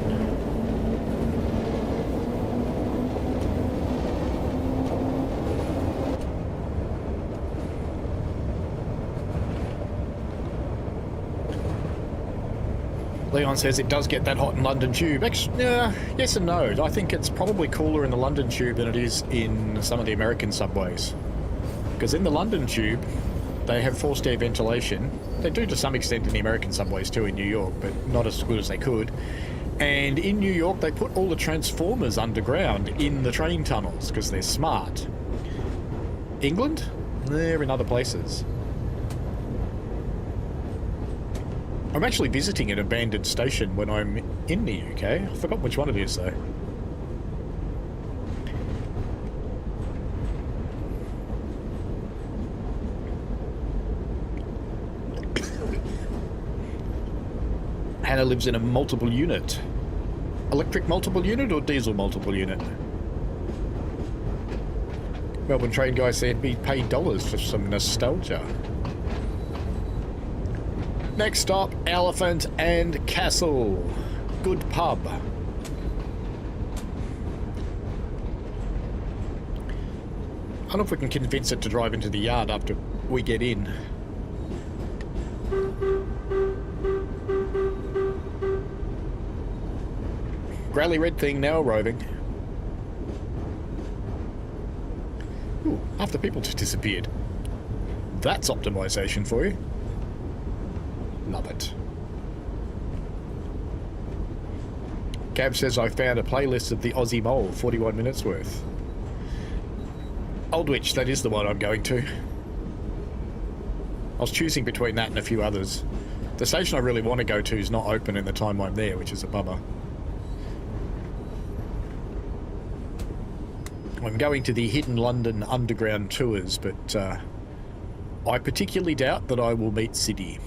Leon says it does get that hot in London Tube. Yes and no. I think it's probably cooler in the London Tube than it is in some of the American subways. Because in the London Tube, they have forced air ventilation. They do to some extent in the American subways too in New York, but not as good as they could. And in New York, they put all the transformers underground in the train tunnels because they're smart. England? They're in other places. I'm actually visiting an abandoned station when I'm in the UK. I forgot which one it is though. Hannah lives in a multiple unit. Electric multiple unit or diesel multiple unit? Melbourne Train Guy said we paid dollars for some nostalgia. Next stop, Elephant and Castle. Good pub. I don't know if we can convince it to drive into the yard after we get in. Growly red thing now arriving. Ooh, half the people just disappeared. That's optimization for you. Love it. Gab says I found a playlist of the Aussie Mole, 41 minutes worth. Aldwych, that is the one I'm going to. I was choosing between that and a few others. The station I really want to go to is not open in the time I'm there, which is a bummer. I'm going to the Hidden London Underground tours, but I particularly doubt that I will meet Sydney.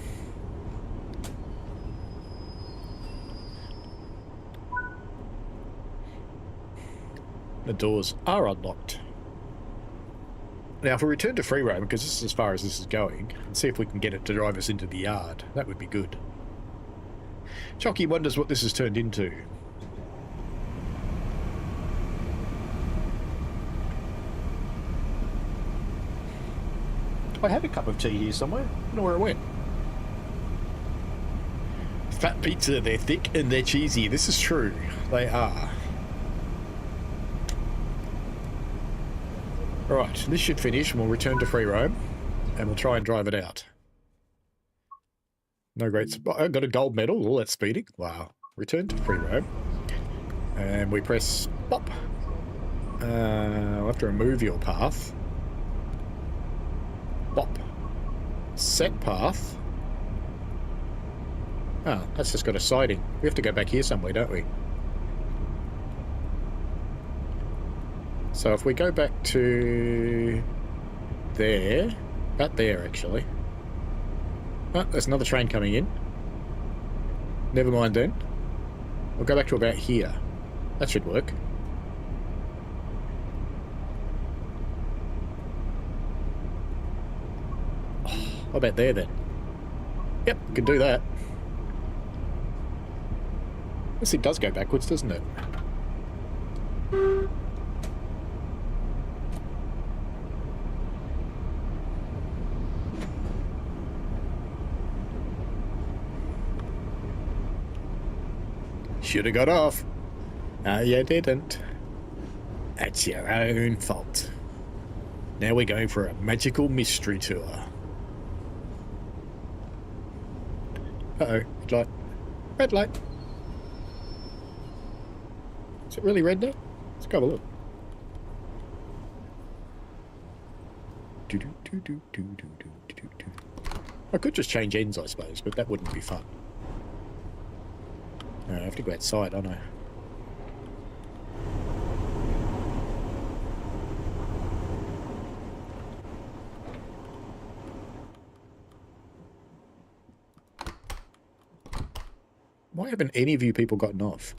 The doors are unlocked. Now, if we return to free roam, because this is as far as this is going, and see if we can get it to drive us into the yard, that would be good. Chucky wonders what this has turned into. I had a cup of tea here somewhere. I don't know where it went. Fat pizza, they're thick and they're cheesy. This is true. They are. Right, this should finish and we'll return to free roam. and we'll try and drive it out. No great spot. I got a gold medal. All that speeding. Wow. Return to free roam. And we press pop. I'll have to remove your path. Pop. Set path. Oh, that's just got a siding. We have to go back here somewhere, don't we? So if we go back to there, about there actually. Oh, there's another train coming in. Never mind then. We'll go back to about here. That should work. Oh, how about there then? Yep, can do that. This thing does go backwards, doesn't it? Should have got off. No, you didn't. That's your own fault. Now we're going for a magical mystery tour. Uh-oh, red light. Red light. Is it really red now? Let's go have a look. I could just change ends, I suppose, but that wouldn't be fun. No, I have to go outside, don't I? Why haven't any of you people gotten off?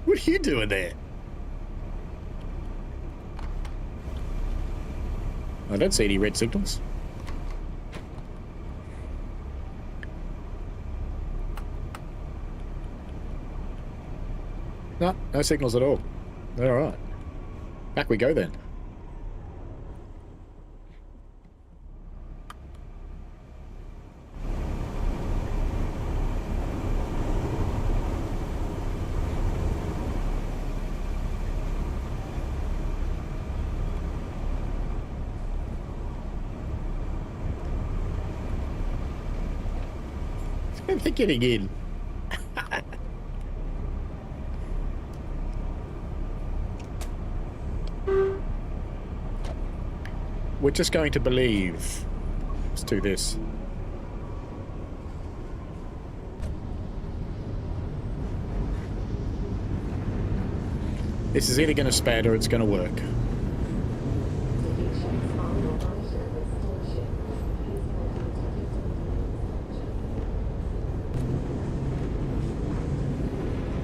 What are you doing there? I don't see any red signals. No, no signals at all. Alright. Back we go then. They're getting in. We're just going to believe. Let's do this. This is either going to span or it's going to work.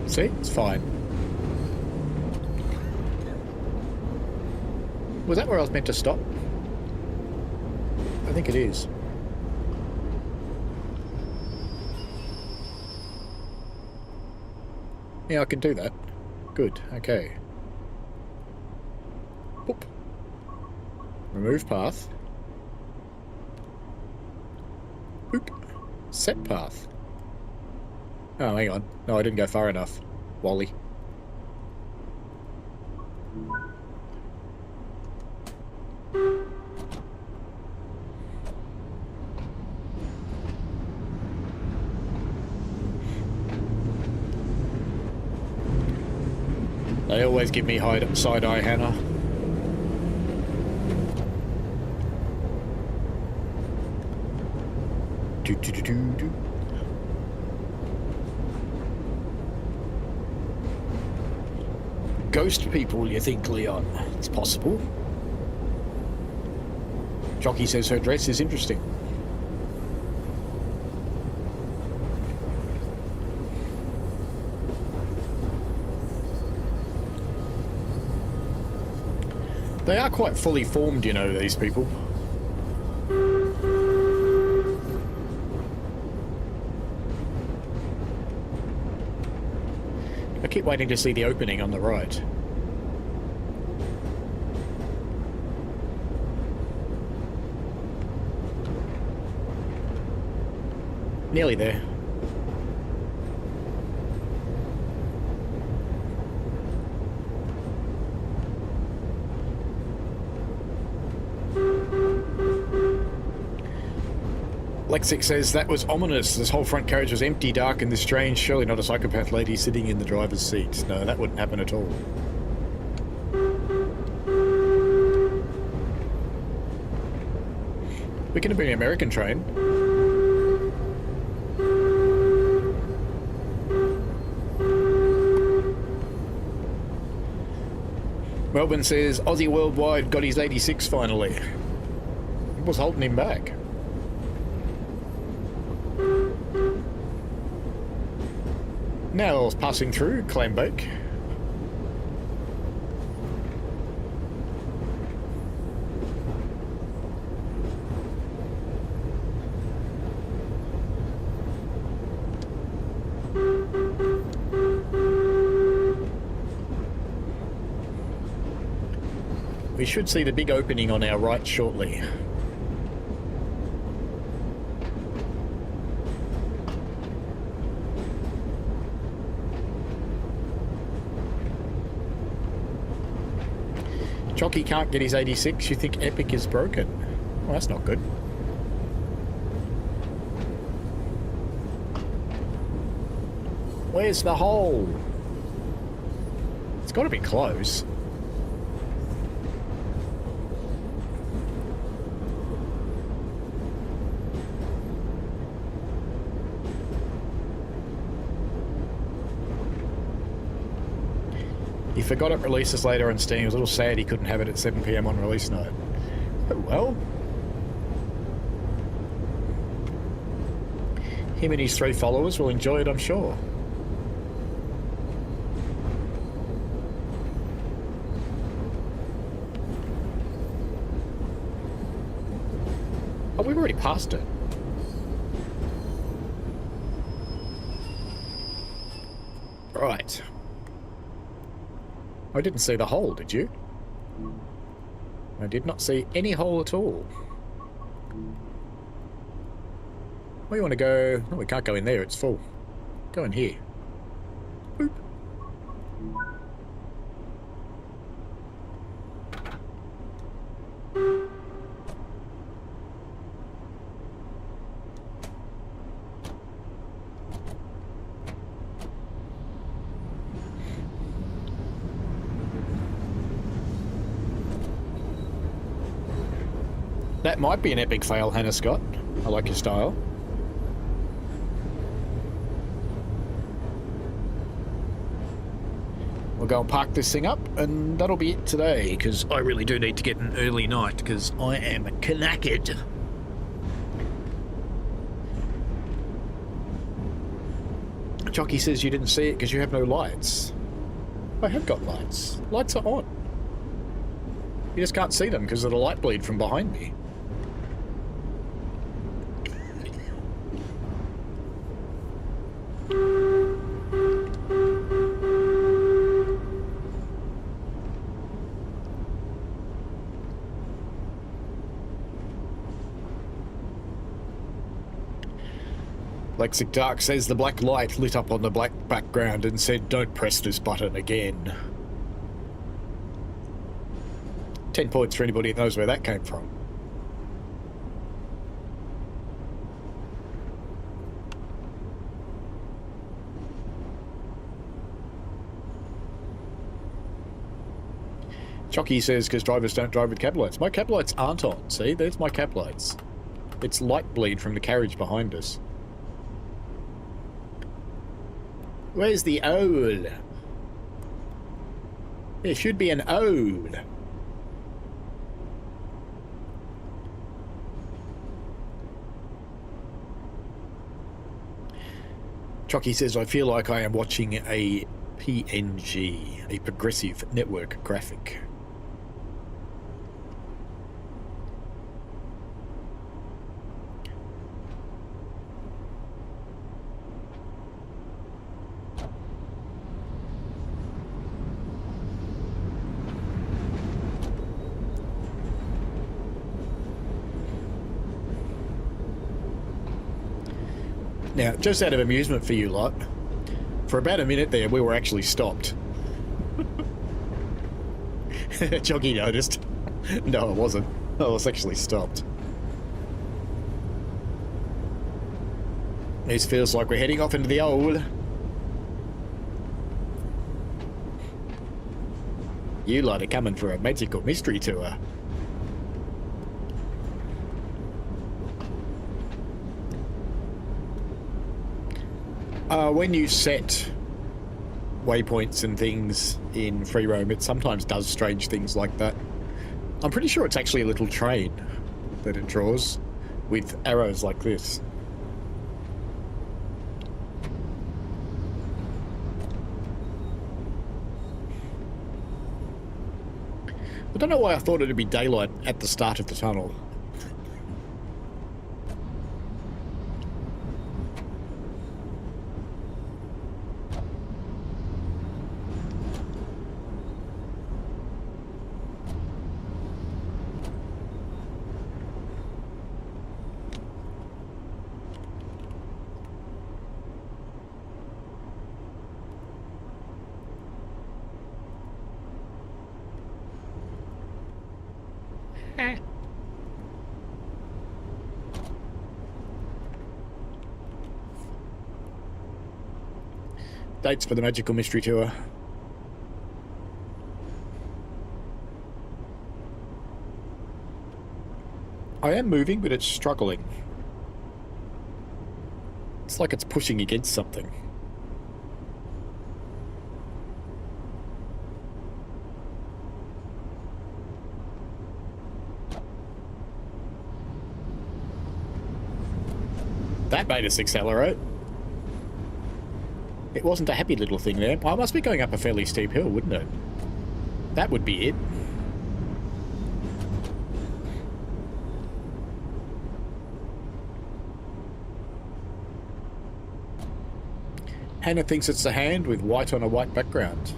See? It's fine. Was that where I was meant to stop? I think it is. Yeah, I can do that. Good, okay. Boop. Remove path. Boop. Set path. Oh, hang on. No, I didn't go far enough. Wally. They always give me side-eye, Hannah. Do. Ghost people, you think, Leon? It's possible. Jockey says her dress is interesting. They are quite fully formed, you know, these people. I keep waiting to see the opening on the right. Nearly there. Lexic says, that was ominous. This whole front carriage was empty, dark, and this strange, surely not a psychopath lady sitting in the driver's seat. No, that wouldn't happen at all. We can be an American train. Melbourne says, Aussie Worldwide got his 86 finally. What was holding him back? Now I was passing through Clambake. We should see the big opening on our right shortly. Jockey can't get his 86. You think Epic is broken? Well, that's not good. Where's the hole? It's got to be close. He forgot it releases later on Steam. He was a little sad he couldn't have it at 7 PM on release night. Oh well. Him and his 3 followers will enjoy it, I'm sure. Oh, we've already passed it. Right. I didn't see the hole, did you? I did not see any hole at all. Where you want to go? Oh, we can't go in there, it's full. Go in here. Boop. That might be an epic fail, Hannah Scott. I like your style. We'll go and park this thing up, and that'll be it today, because I really do need to get an early night, because I am knackered. Jockey says you didn't see it because you have no lights. I have got lights. Lights are on. You just can't see them because of the light bleed from behind me. Lexic Dark says the black light lit up on the black background and said, "Don't press this button again." 10 points for anybody that knows where that came from. Chucky says, because drivers don't drive with cab lights. My cab lights aren't on. See, there's my cab lights. It's light bleed from the carriage behind us. Where's the owl? There should be an owl. Chucky says, I feel like I am watching a PNG, a progressive network graphic. Now, just out of amusement for you lot, for about a minute there, we were actually stopped. Joggy noticed. No, I wasn't. I was actually stopped. This feels like we're heading off into the old. You lot are coming for a magical mystery tour. When you set waypoints and things in free roam, it sometimes does strange things like that. I'm pretty sure it's actually a little train that it draws with arrows like this. I don't know why I thought it'd be daylight at the start of the tunnel. Dates for the magical mystery tour. I am moving, but it's struggling. It's like it's pushing against something. That made us accelerate. It wasn't a happy little thing there. I must be going up a fairly steep hill, wouldn't it? That would be it. Hannah thinks it's a hand with white on a white background.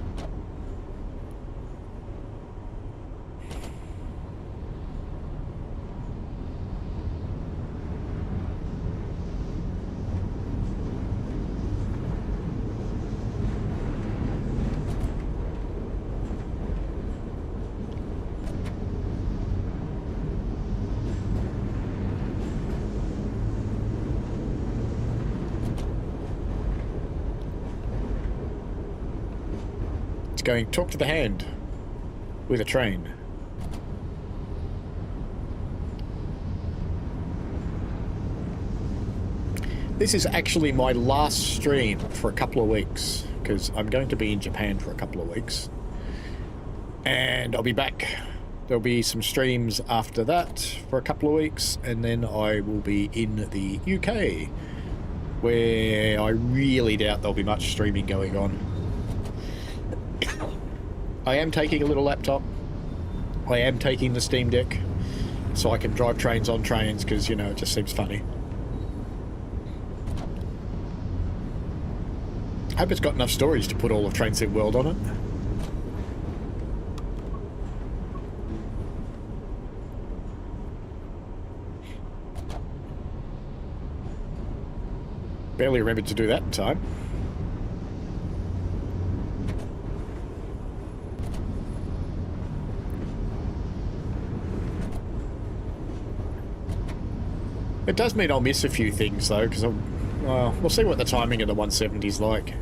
Going talk to the hand with a train. This is actually my last stream for a couple of weeks because I'm going to be in Japan for a couple of weeks and I'll be back. There'll be some streams after that for a couple of weeks and then I will be in the UK where I really doubt there'll be much streaming going on. I am taking a little laptop. I am taking the Steam Deck so I can drive trains on trains because, you know, it just seems funny. I hope it's got enough storage to put all of Train Sim World on it. Barely remembered to do that in time. It does mean I'll miss a few things though, because well, we'll see what the timing of the 170's like.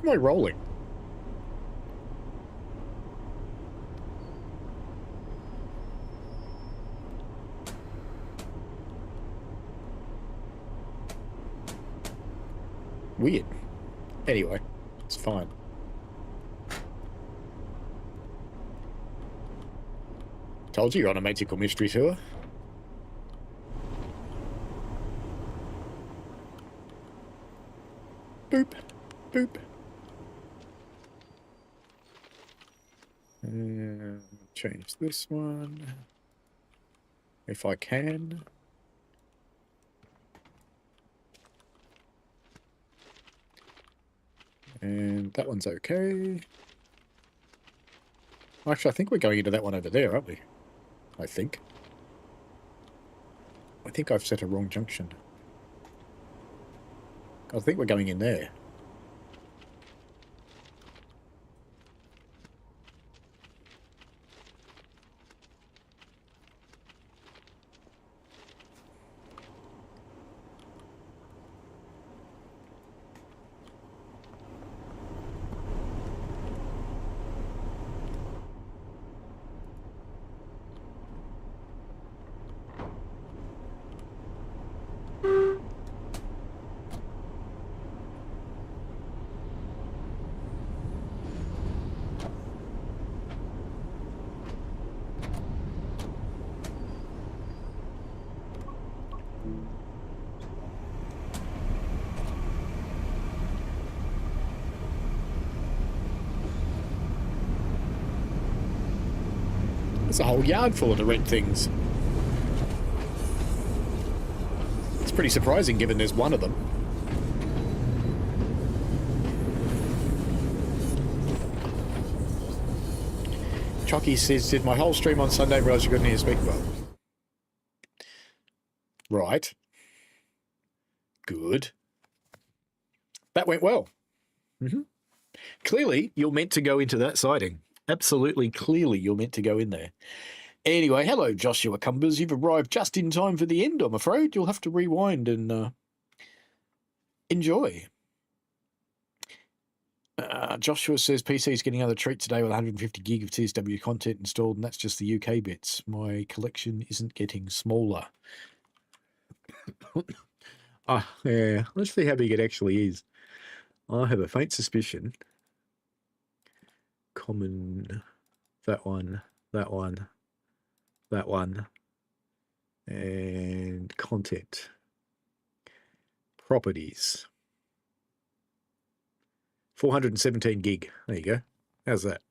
Am I rolling? Weird. Anyway, it's fine. Told you you're on a magical mystery tour. Boop. Boop. Change this one. If I can. And that one's okay. Actually, I think we're going into that one over there, aren't we? I think I've set a wrong junction. I think we're going in there. There's a whole yard full of the red things. It's pretty surprising given there's one of them. Chucky says, did my whole stream on Sunday, realize you couldn't hear speak well. Right. Good. That went well. Mm-hmm. Clearly, you're meant to go into that siding. Absolutely, clearly, you're meant to go in there. Anyway, hello, Joshua Cumbers. You've arrived just in time for the end, I'm afraid. You'll have to rewind and enjoy. Joshua says PC's getting another treat today with 150 gig of TSW content installed, and that's just the UK bits. My collection isn't getting smaller. Yeah, let's see how big it actually is. I have a faint suspicion. Common, that one, that one, that one, and content. Properties. 417 gig. There you go. How's that?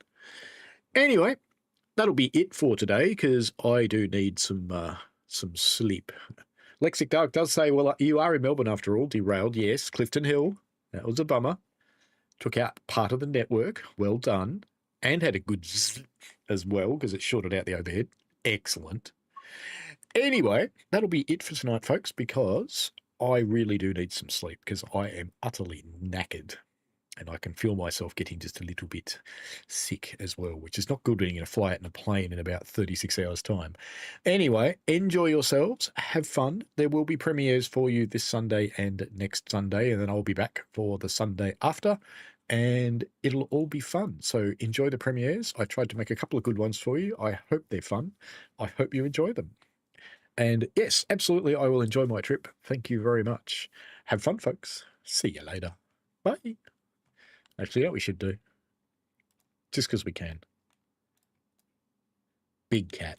Anyway, that'll be it for today because I do need some sleep. Lexic Dark does say, well, you are in Melbourne after all. Derailed, yes. Clifton Hill. That was a bummer. Took out part of the network. Well done. And had a good as well because it shorted out the overhead. Excellent. Anyway, that'll be it for tonight, folks, because I really do need some sleep because I am utterly knackered. And I can feel myself getting just a little bit sick as well, which is not good when you're going to fly out in a plane in about 36 hours' time. Anyway, enjoy yourselves. Have fun. There will be premieres for you this Sunday and next Sunday, and then I'll be back for the Sunday after, and it'll all be fun. So enjoy the premieres. I tried to make a couple of good ones for you. I hope they're fun. I hope you enjoy them. And yes, absolutely, I will enjoy my trip. Thank you very much. Have fun, folks. See you later. Bye. Actually, what we should do, just because we can. Big cat.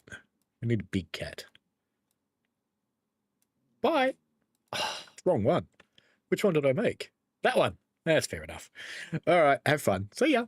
We need a big cat. Bye. Oh, wrong one. Which one did I make? That one. That's fair enough. All right, have fun. See ya.